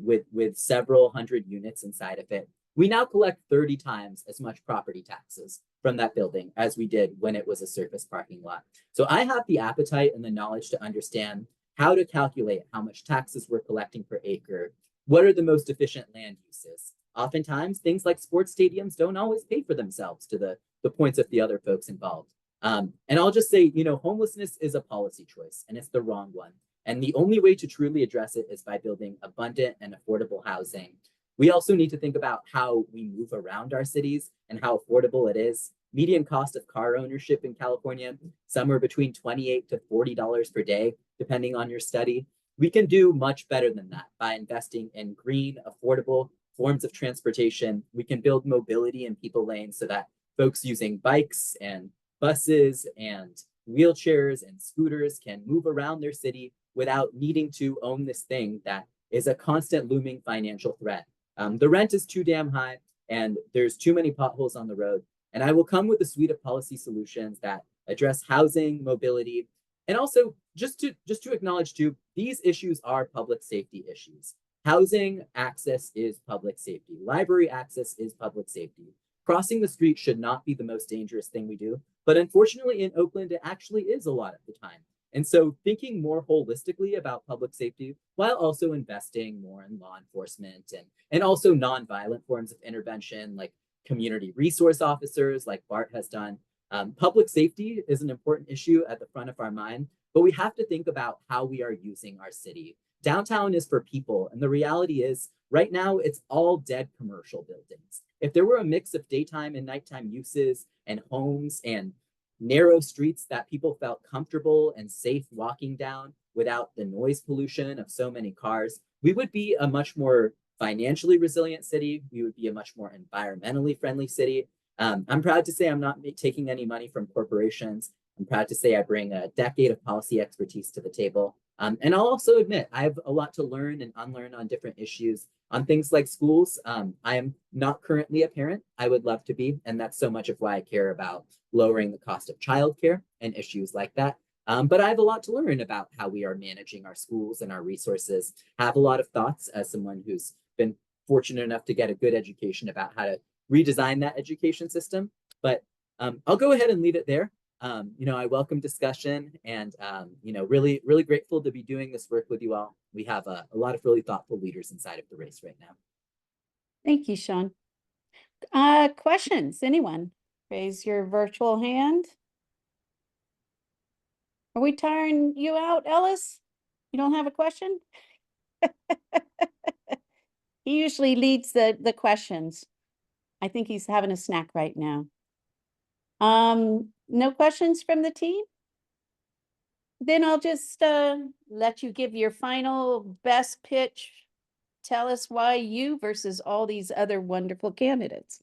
with several hundred units inside of it. We now collect 30 times as much property taxes from that building as we did when it was a surface parking lot. So I have the appetite and the knowledge to understand how to calculate how much taxes we're collecting per acre. What are the most efficient land uses? Oftentimes, things like sports stadiums don't always pay for themselves, to the points of the other folks involved. And I'll just say, homelessness is a policy choice, and it's the wrong one. And the only way to truly address it is by building abundant and affordable housing. We also need to think about how we move around our cities and how affordable it is. Median cost of car ownership in California, somewhere between $28 to $40 per day, depending on your study. We can do much better than that by investing in green, affordable forms of transportation. We can build mobility in people lanes so that folks using bikes and buses and wheelchairs and scooters can move around their city without needing to own this thing that is a constant looming financial threat. The rent is too damn high, and there's too many potholes on the road. And I will come with a suite of policy solutions that address housing, mobility, and also just to acknowledge too, these issues are public safety issues. Housing access is public safety. Library access is public safety. Crossing the street should not be the most dangerous thing we do, but unfortunately in Oakland, it actually is a lot of the time. And so thinking more holistically about public safety, while also investing more in law enforcement and also nonviolent forms of intervention, like community resource officers, like Bart has done. Public safety is an important issue at the front of our mind, but we have to think about how we are using our city. Downtown is for people, and the reality is, right now, it's all dead commercial buildings. If there were a mix of daytime and nighttime uses and homes and narrow streets that people felt comfortable and safe walking down without the noise pollution of so many cars, we would be a much more financially resilient city. We would be a much more environmentally friendly city. I'm proud to say I'm not taking any money from corporations. I'm proud to say I bring a decade of policy expertise to the table. And I'll also admit I have a lot to learn and unlearn on different issues. On things like schools, I am not currently a parent. I would love to be, and that's so much of why I care about lowering the cost of childcare and issues like that. But I have a lot to learn about how we are managing our schools and our resources. I have a lot of thoughts as someone who's been fortunate enough to get a good education about how to redesign that education system. But I'll go ahead and leave it there. I welcome discussion and, really, really grateful to be doing this work with you all. We have a lot of really thoughtful leaders inside of the race right now. Thank you, Shawn. Questions, anyone? Raise your virtual hand. Are we tiring you out, Ellis? You don't have a question? He usually leads the questions. I think he's having a snack right now. No questions from the team? Then I'll just let you give your final best pitch. Tell us why you versus all these other wonderful candidates.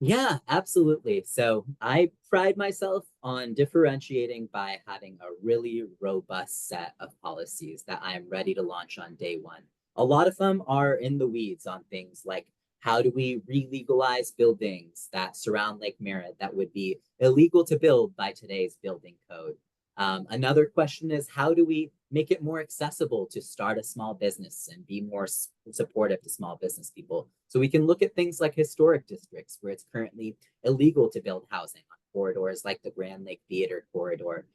Yeah, absolutely. So I pride myself on differentiating by having a really robust set of policies that I am ready to launch on day one. A lot of them are in the weeds on things like how do we re-legalize buildings that surround Lake Merritt that would be illegal to build by today's building code? Another question is how do we make it more accessible to start a small business and be more supportive to small business people? So we can look at things like historic districts where it's currently illegal to build housing on corridors like the Grand Lake Theater corridor.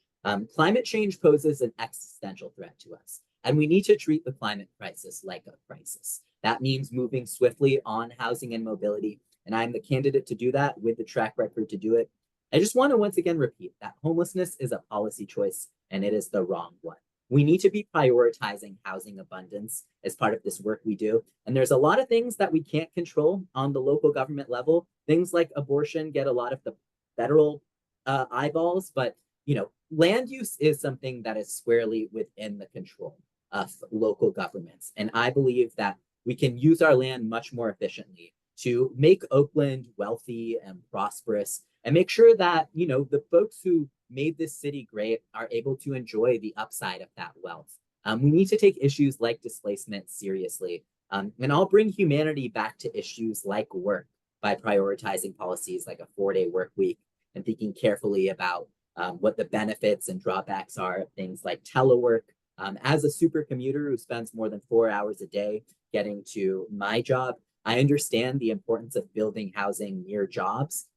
Climate change poses an existential threat to us, and we need to treat the climate crisis like a crisis. That means moving swiftly on housing and mobility, and I'm the candidate to do that with the track record to do it. I just want to once again repeat that homelessness is a policy choice and it is the wrong one. We need to be prioritizing housing abundance as part of this work we do. And there's a lot of things that we can't control on the local government level. Things like abortion get a lot of the federal eyeballs, but land use is something that is squarely within the control of local governments. And I believe that we can use our land much more efficiently to make Oakland wealthy and prosperous and make sure that, the folks who made this city great are able to enjoy the upside of that wealth. We need to take issues like displacement seriously. And I'll bring humanity back to issues like work by prioritizing policies like a 4-day work week and thinking carefully about what the benefits and drawbacks are of things like telework. As a super commuter who spends more than 4 hours a day getting to my job, I understand the importance of building housing near jobs.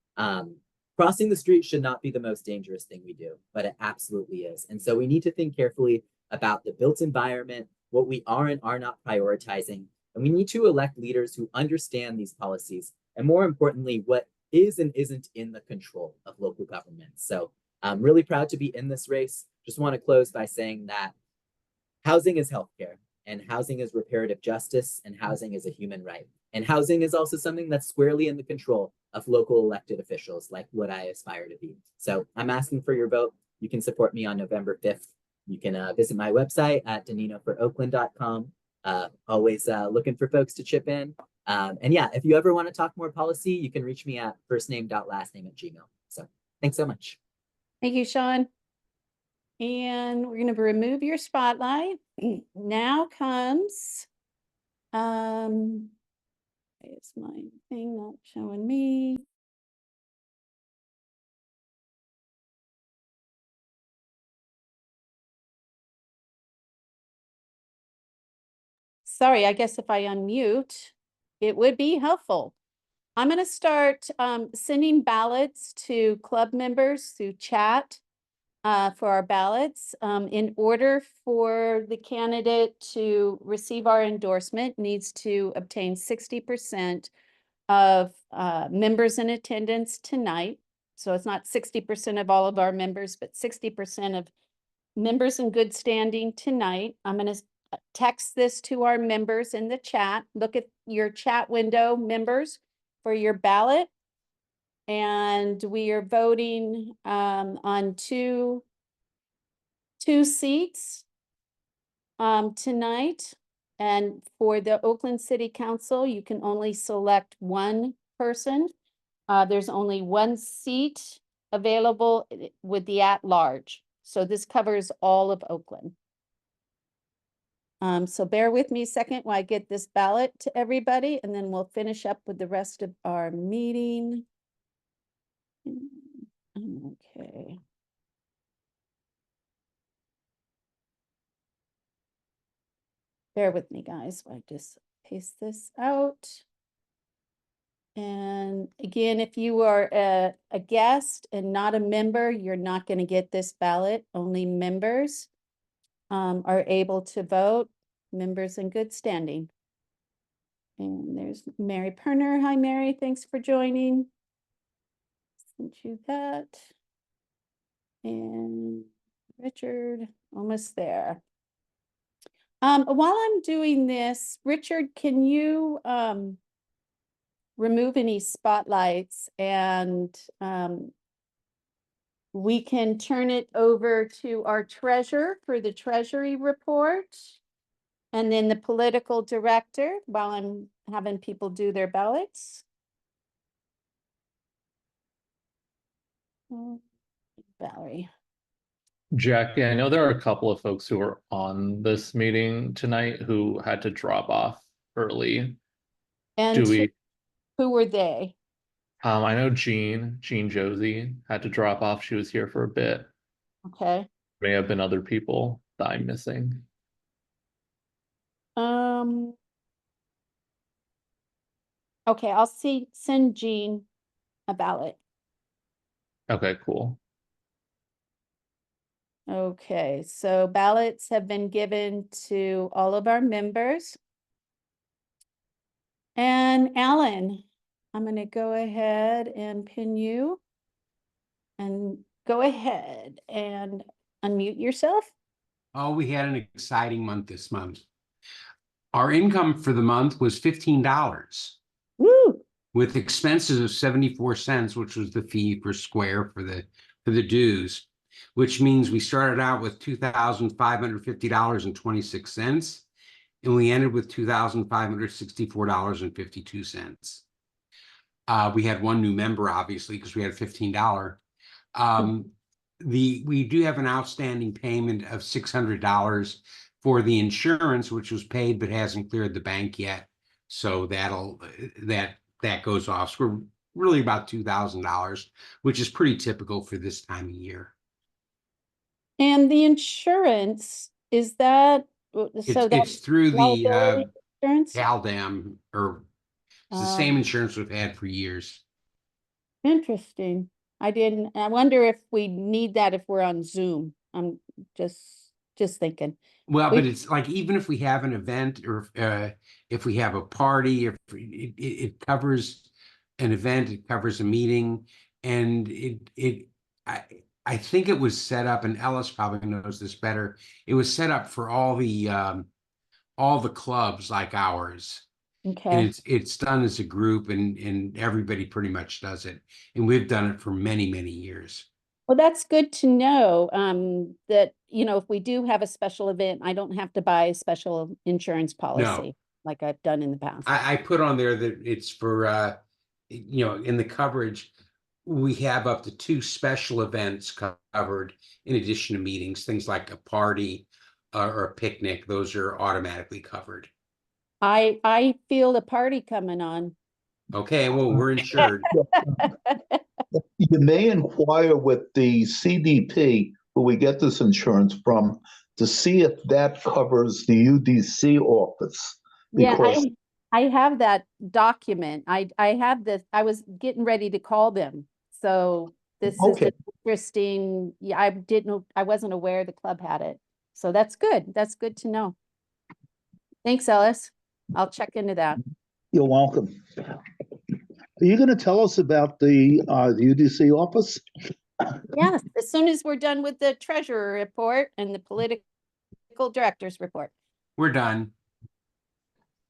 Crossing the street should not be the most dangerous thing we do, but it absolutely is. And so we need to think carefully about the built environment, what we are and are not prioritizing, and we need to elect leaders who understand these policies, and more importantly, what is and isn't in the control of local governments. So I'm really proud to be in this race. Just want to close by saying that housing is healthcare, and housing is reparative justice, and housing is a human right. And housing is also something that's squarely in the control of local elected officials, like what I aspire to be. So I'm asking for your vote. You can support me on November 5th. You can visit my website at danino4oakland.com. Always looking for folks to chip in. And yeah, if you ever want to talk more policy, you can reach me at firstname.lastname@gmail. So thanks so much. Thank you, Shawn. And we're going to remove your spotlight. Now comes, is my thing not showing me? Sorry, I guess if I unmute, it would be helpful. I'm going to start sending ballots to club members through chat for our ballots. In order for the candidate to receive our endorsement, needs to obtain 60% of members in attendance tonight. So it's not 60% of all of our members, but 60% of members in good standing tonight. I'm going to text this to our members in the chat. Look at your chat window, members, for your ballot. And we are voting on two seats tonight. And for the Oakland City Council, you can only select one person. There's only one seat available with the at-large. So this covers all of Oakland. So bear with me a second while I get this ballot to everybody, and then we'll finish up with the rest of our meeting. Okay. Bear with me, guys, while I just paste this out. And again, if you are a guest and not a member, you're not going to get this ballot. Only members are able to vote, members in good standing. And there's Mary Perner. Hi, Mary. Thanks for joining. Sent you that. And Richard, almost there. While I'm doing this, Richard, can you remove any spotlights, and we can turn it over to our treasurer for the treasury report, and then the political director while I'm having people do their ballots. Valerie. Jackie, I know there are a couple of folks who are on this meeting tonight who had to drop off early. And Do we? who were they? I know Jean Josie had to drop off. She was here for a bit. Okay. May have been other people that I'm missing. Okay, I'll send Jean a ballot. Okay, cool. Okay, so ballots have been given to all of our members. And Alan, I'm going to go ahead and pin you. And go ahead and unmute yourself. Oh, we had an exciting month this month. Our income for the month was $15. Woo! With expenses of 74 cents, which was the fee per square for the dues, which means we started out with $2,550.26, and we ended with $2,564.52. We had one new member, obviously, because we had a $15. We do have an outstanding payment of $600 for the insurance, which was paid but hasn't cleared the bank yet. So that goes off. So we're really about $2,000, which is pretty typical for this time of year. And the insurance, is that It's through the insurance? CalDam, or it's the same insurance we've had for years. Interesting. I wonder if we need that if we're on Zoom. I'm just thinking. Well, but it's like, even if we have an event, or if we have a party, if it covers an event, it covers a meeting, and I think it was set up, and Ellis probably knows this better. It was set up for all the clubs like ours. Okay. And it's done as a group, and everybody pretty much does it. And we've done it for many, many years. Well, that's good to know, that, if we do have a special event, I don't have to buy a special insurance policy like I've done in the past. I put on there that it's for, in the coverage, we have up to 2 special events covered in addition to meetings, things like a party or a picnic. Those are automatically covered. I feel the party coming on. Okay, well, we're insured. You may inquire with the CDP, who we get this insurance from, to see if that covers the UDC office. Yeah, I have that document. I have this. I was getting ready to call them. So this is interesting. Yeah, I wasn't aware the club had it. So that's good. That's good to know. Thanks, Ellis. I'll check into that. You're welcome. Are you going to tell us about the UDC office? Yes, as soon as we're done with the treasurer report and the political director's report. We're done.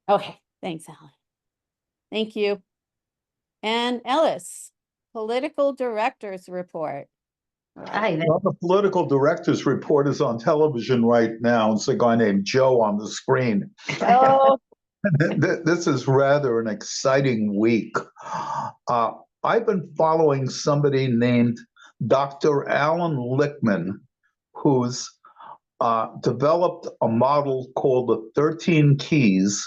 Okay, thanks, Alan. Thank you. And Ellis, political director's report. Well, the political director's report is on television right now. It's a guy named Joe on the screen. Oh. This is rather an exciting week. I've been following somebody named Dr. Alan Lichtman, who's developed a model called the 13 Keys.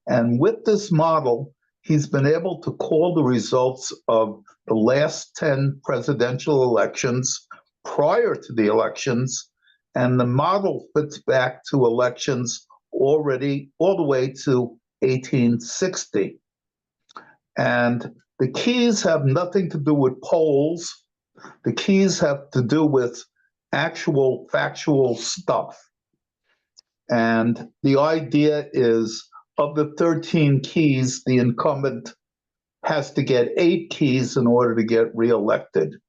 And with this model, he's been able to call the results of the last 10 presidential elections prior to the elections. And the model fits back to elections already all the way to 1860. And the keys have nothing to do with polls. The keys have to do with actual factual stuff. And the idea is, of the 13 keys, the incumbent has to get 8 keys in order to get reelected.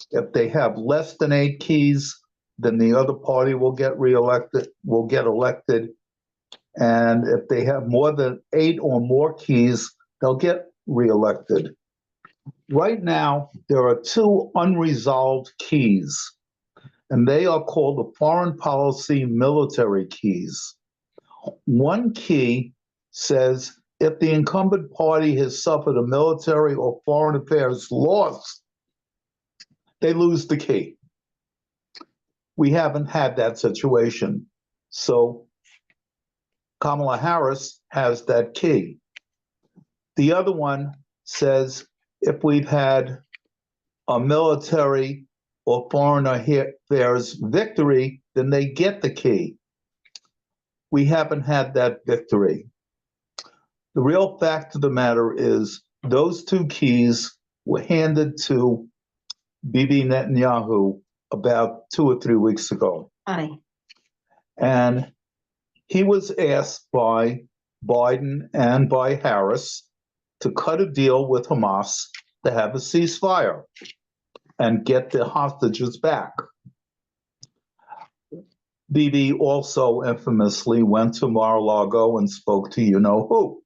If they have less than 8 keys, then the other party will get elected. And if they have more than 8 or more keys, they'll get reelected. Right now, there are 2 unresolved keys, and they are called the foreign policy military keys. One key says if the incumbent party has suffered a military or foreign affairs loss, they lose the key. We haven't had that situation. So Kamala Harris has that key. The other one says if we've had a military or foreign affairs victory, then they get the key. We haven't had that victory. The real fact of the matter is those two keys were handed to Bibi Netanyahu about 2 or 3 weeks ago. And he was asked by Biden and by Harris to cut a deal with Hamas to have a ceasefire and get the hostages back. Bibi also infamously went to Mar-a-Lago and spoke to you-know-who.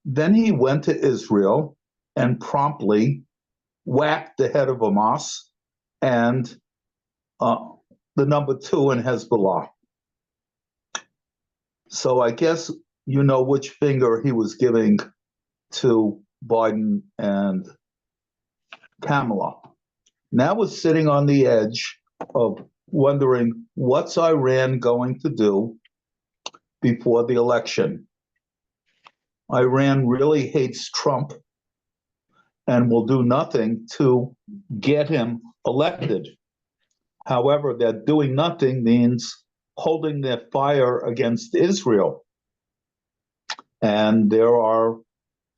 Then he went to Israel and promptly whacked the head of Hamas and the number 2 in Hezbollah. So I guess you know which finger he was giving to Biden and Kamala. Now we're sitting on the edge of wondering what's Iran going to do before the election. Iran really hates Trump and will do nothing to get him elected. However, that doing nothing means holding their fire against Israel. And there are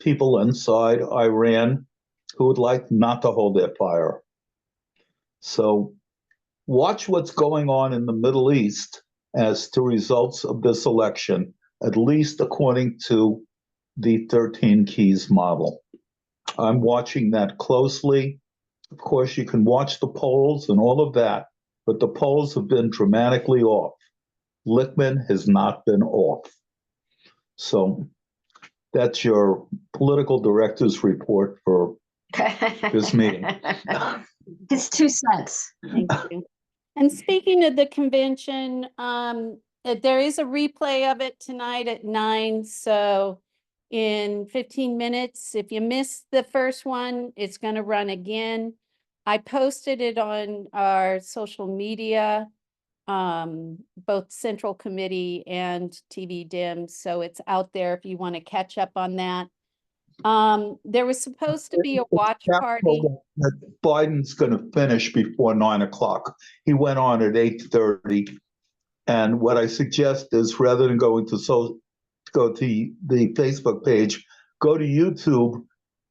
people inside Iran who would like not to hold their fire. So watch what's going on in the Middle East as to results of this election, at least according to the 13 Keys model. I'm watching that closely. Of course, you can watch the polls and all of that, but the polls have been dramatically off. Lichtman has not been off. So that's your political director's report for this meeting. His 2 cents. Thank you. And speaking of the convention, there is a replay of it tonight at 9. So in 15 minutes, if you missed the first one, it's going to run again. I posted it on our social media, both Central Committee and TV Dim. So it's out there if you want to catch up on that. There was supposed to be a watch party. That Biden's going to finish before 9 o'clock. He went on at 8:30. And what I suggest is rather than go to the Facebook page, go to YouTube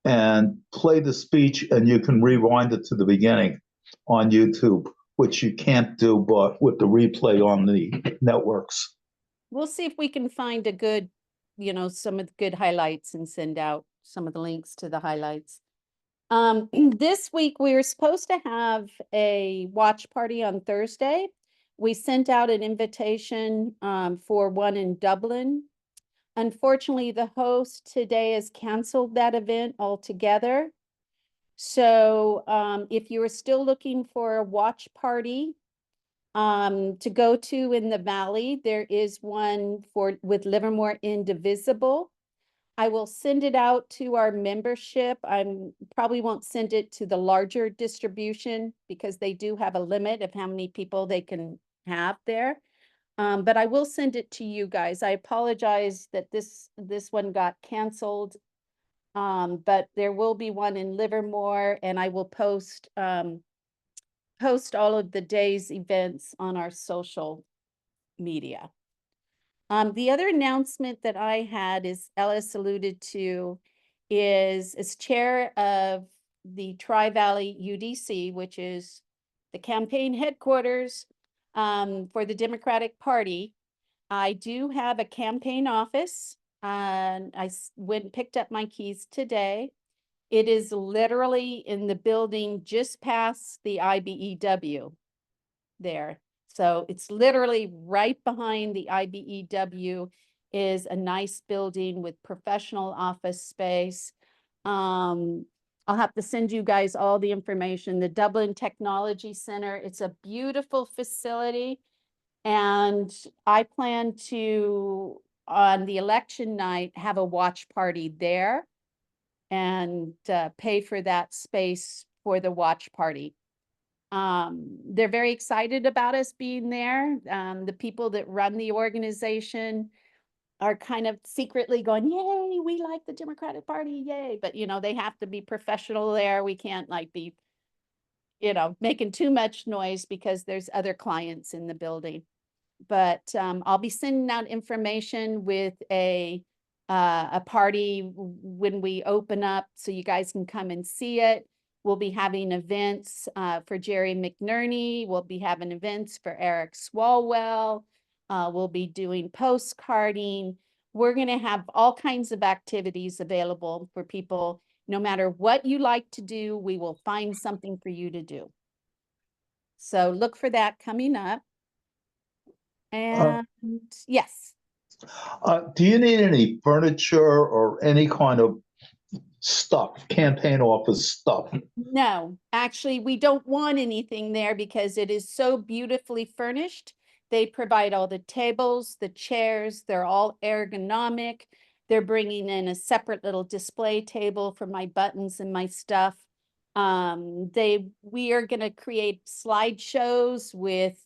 and play the speech, and you can rewind it to the beginning on YouTube, which you can't do but with the replay on the networks. We'll see if we can find a good, some of the good highlights and send out some of the links to the highlights. This week, we were supposed to have a watch party on Thursday. We sent out an invitation for one in Dublin. Unfortunately, the host today has canceled that event altogether. So if you are still looking for a watch party to go to in the Valley, there is one with Livermore Indivisible. I will send it out to our membership. I probably won't send it to the larger distribution because they do have a limit of how many people they can have there. But I will send it to you guys. I apologize that this one got canceled. But there will be one in Livermore, and I will post all of the day's events on our social media. The other announcement that I had, is Ellis alluded to, is as chair of the Tri-Valley UDC, which is the campaign headquarters for the Democratic Party. I do have a campaign office, and I went and picked up my keys today. It is literally in the building just past the IBEW there. So it's literally right behind the IBEW is a nice building with professional office space. I'll have to send you guys all the information. The Dublin Technology Center, it's a beautiful facility. And I plan to, on the election night, have a watch party there and pay for that space for the watch party. They're very excited about us being there. The people that run the organization are kind of secretly going, yay, we like the Democratic Party, yay. But, they have to be professional there. We can't like be, making too much noise because there's other clients in the building. But I'll be sending out information with a party when we open up so you guys can come and see it. We'll be having events for Jerry McNerney. We'll be having events for Eric Swalwell. We'll be doing postcarding. We're going to have all kinds of activities available for people. No matter what you like to do, we will find something for you to do. So look for that coming up. And yes. Do you need any furniture or any kind of stuff, campaign office stuff? No, actually, we don't want anything there because it is so beautifully furnished. They provide all the tables, the chairs, they're all ergonomic. They're bringing in a separate little display table for my buttons and my stuff. We are going to create slideshows with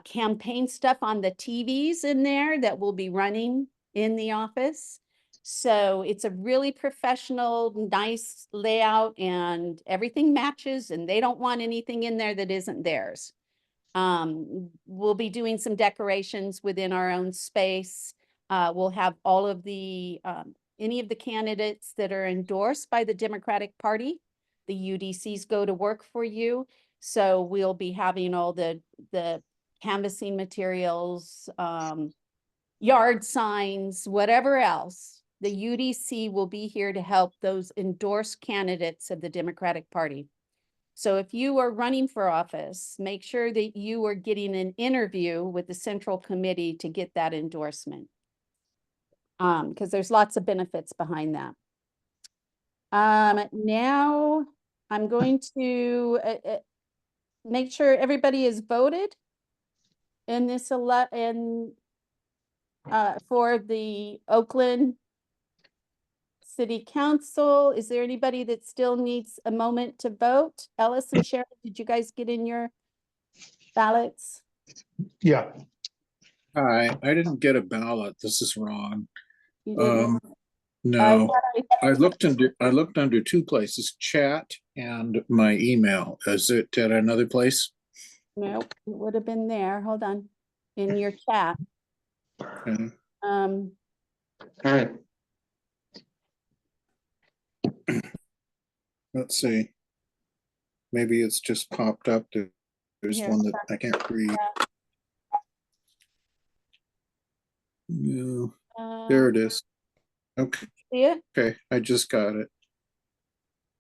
campaign stuff on the TVs in there that will be running in the office. So it's a really professional, nice layout and everything matches and they don't want anything in there that isn't theirs. We'll be doing some decorations within our own space. We'll have all of the, any of the candidates that are endorsed by the Democratic Party. The UDCs go to work for you. So we'll be having all the canvassing materials, yard signs, whatever else. The UDC will be here to help those endorsed candidates of the Democratic Party. So if you are running for office, make sure that you are getting an interview with the Central Committee to get that endorsement. Because there's lots of benefits behind that. Now I'm going to make sure everybody is voted in this for the Oakland City Council. Is there anybody that still needs a moment to vote? Ellis and Sharon, did you guys get in your ballots? Yeah. I didn't get a ballot. This is wrong. You didn't? No. I looked under two places, chat and my email. Is it at another place? Nope, it would have been there. Hold on. In your chat. Okay. Let's see. Maybe it's just popped up. There's one that I can't read. No. There it is. Okay. See it? Okay, I just got it.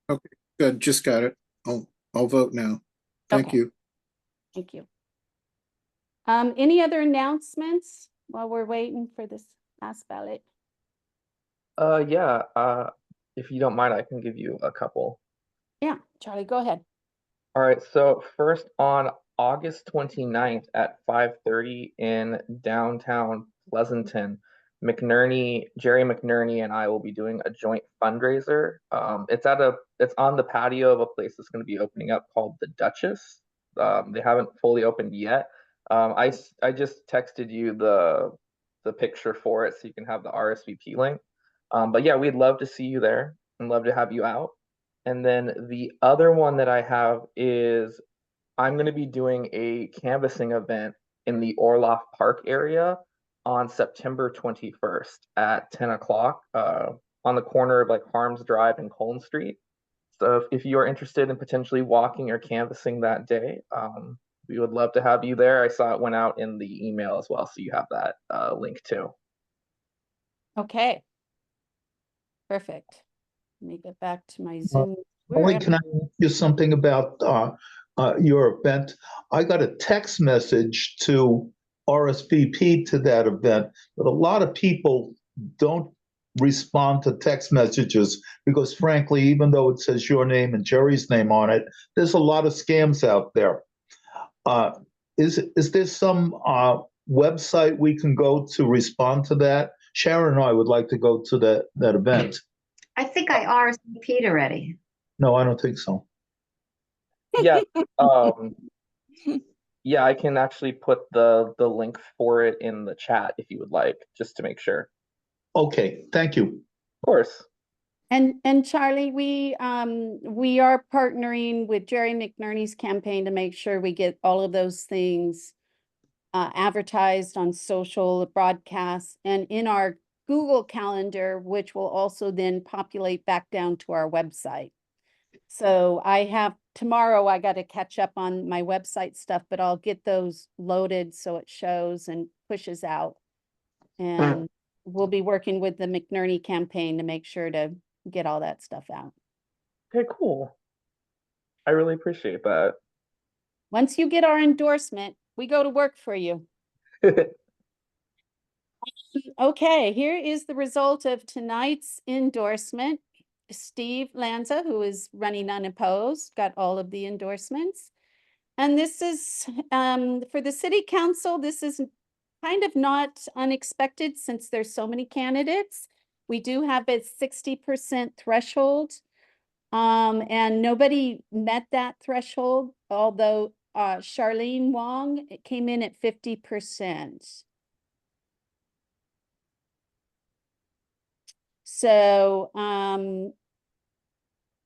Okay, good. Just got it. I'll vote now. Thank you. Thank you. Any other announcements while we're waiting for this last ballot? Yeah. If you don't mind, I can give you a couple. Yeah, Charlie, go ahead. All right. So first on August 29th at 5:30 in downtown Pleasanton, Jerry McNerney and I will be doing a joint fundraiser. It's on the patio of a place that's going to be opening up called the Duchess. They haven't fully opened yet. I just texted you the picture for it so you can have the RSVP link. But yeah, we'd love to see you there and love to have you out. And then the other one that I have is I'm going to be doing a canvassing event in the Orloff Park area on September 21st at 10 o'clock on the corner of like Harms Drive and Colne Street. So if you are interested in potentially walking or canvassing that day, we would love to have you there. I saw it went out in the email as well, so you have that link too. Okay. Perfect. Let me get back to my Zoom. Can I ask you something about your event? I got a text message to RSVP to that event, but a lot of people don't respond to text messages because frankly, even though it says your name and Jerry's name on it, there's a lot of scams out there. Is there some website we can go to respond to that? Sharon and I would like to go to that event. I think I RSVP'd already. No, I don't think so. Yeah, yeah, I can actually put the link for it in the chat if you would like, just to make sure. Okay, thank you. Of course. And Charlie, we are partnering with Jerry McNerney's campaign to make sure we get all of those things advertised on social broadcasts and in our Google Calendar, which will also then populate back down to our website. So tomorrow I got to catch up on my website stuff, but I'll get those loaded so it shows and pushes out. And we'll be working with the McNerney campaign to make sure to get all that stuff out. Okay, cool. I really appreciate that. Once you get our endorsement, we go to work for you. Okay, here is the result of tonight's endorsement. Steve Lanza, who is running unopposed, got all of the endorsements. And this is, for the city council, this is kind of not unexpected since there's so many candidates. We do have a 60% threshold. And nobody met that threshold, although Charlene Wang came in at 50%. So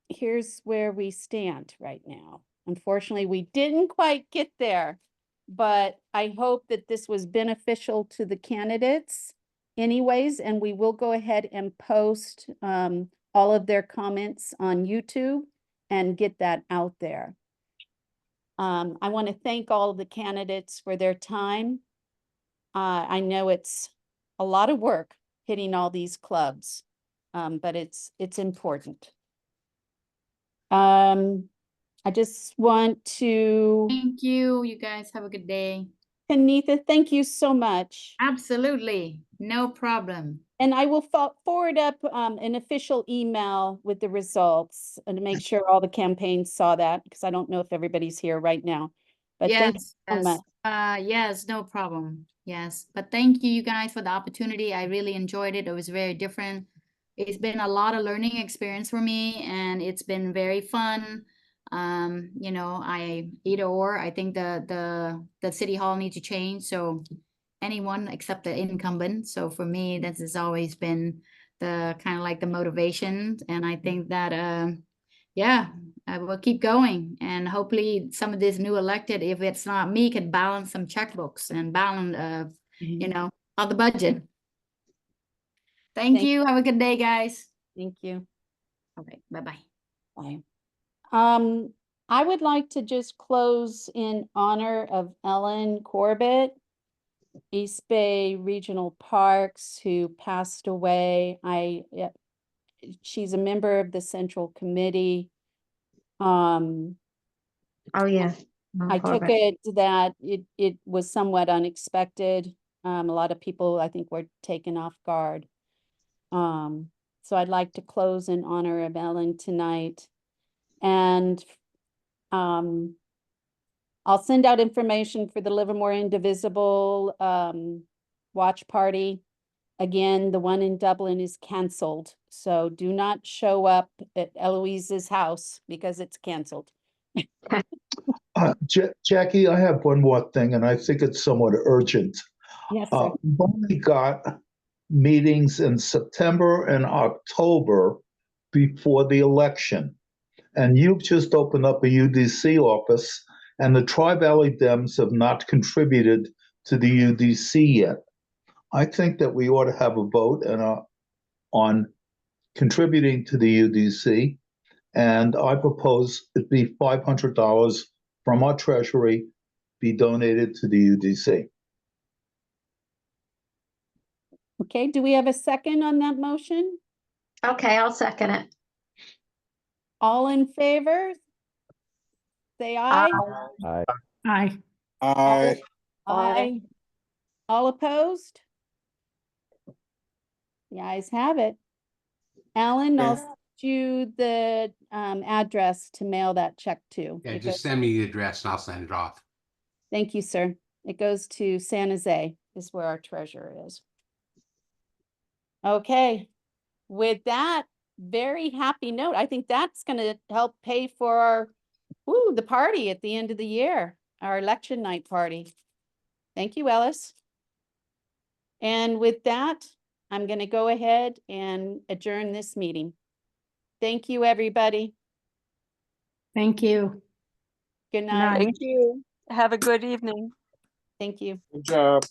here's where we stand right now. Unfortunately, we didn't quite get there, but I hope that this was beneficial to the candidates anyways, and we will go ahead and post all of their comments on YouTube and get that out there. I want to thank all of the candidates for their time. I know it's a lot of work hitting all these clubs, but it's important. I just want to Thank you. You guys have a good day. Kanitha, thank you so much. Absolutely. No problem. And I will forward up an official email with the results and to make sure all the campaigns saw that, because I don't know if everybody's here right now. But thank you so much. Yes, no problem. Yes, but thank you guys for the opportunity. I really enjoyed it. It was very different. It's been a lot of learning experience for me, and it's been very fun. You know, I think the city hall needs to change, so anyone except the incumbent. So for me, this has always been the kind of like the motivation, and I think that yeah, I will keep going, and hopefully some of this new elected, if it's not me, could balance some checkbooks and balance you know, on the budget. Thank you. Have a good day, guys. Thank you. Okay, bye-bye. Bye. I would like to just close in honor of Ellen Corbett, East Bay Regional Parks, who passed away. She's a member of the Central Committee. Oh yeah. I took it that it was somewhat unexpected. A lot of people, I think, were taken off guard. So I'd like to close in honor of Ellen tonight. And I'll send out information for the Livermore Indivisible watch party. Again, the one in Dublin is canceled. So do not show up at Eloise's house because it's canceled. Jackie, I have one more thing, and I think it's somewhat urgent. Yes, sir. We've only got meetings in September and October before the election. And you've just opened up a UDC office, and the Tri-Valley Dems have not contributed to the UDC yet. I think that we ought to have a vote on contributing to the UDC, and I propose it be $500 from our treasury be donated to the UDC. Okay, do we have a second on that motion? Okay, I'll second it. All in favor? Say aye. Aye. Aye. Aye. All opposed? The ayes have it. Alan, I'll send you the address to mail that check to. Yeah, just send me the address and I'll send it off. Thank you, sir. It goes to San Jose, is where our treasurer is. Okay, with that very happy note, I think that's going to help pay for our woo, the party at the end of the year, our election night party. Thank you, Ellis. And with that, I'm going to go ahead and adjourn this meeting. Thank you, everybody. Thank you. Good night. Thank you. Have a good evening. Thank you. Good job.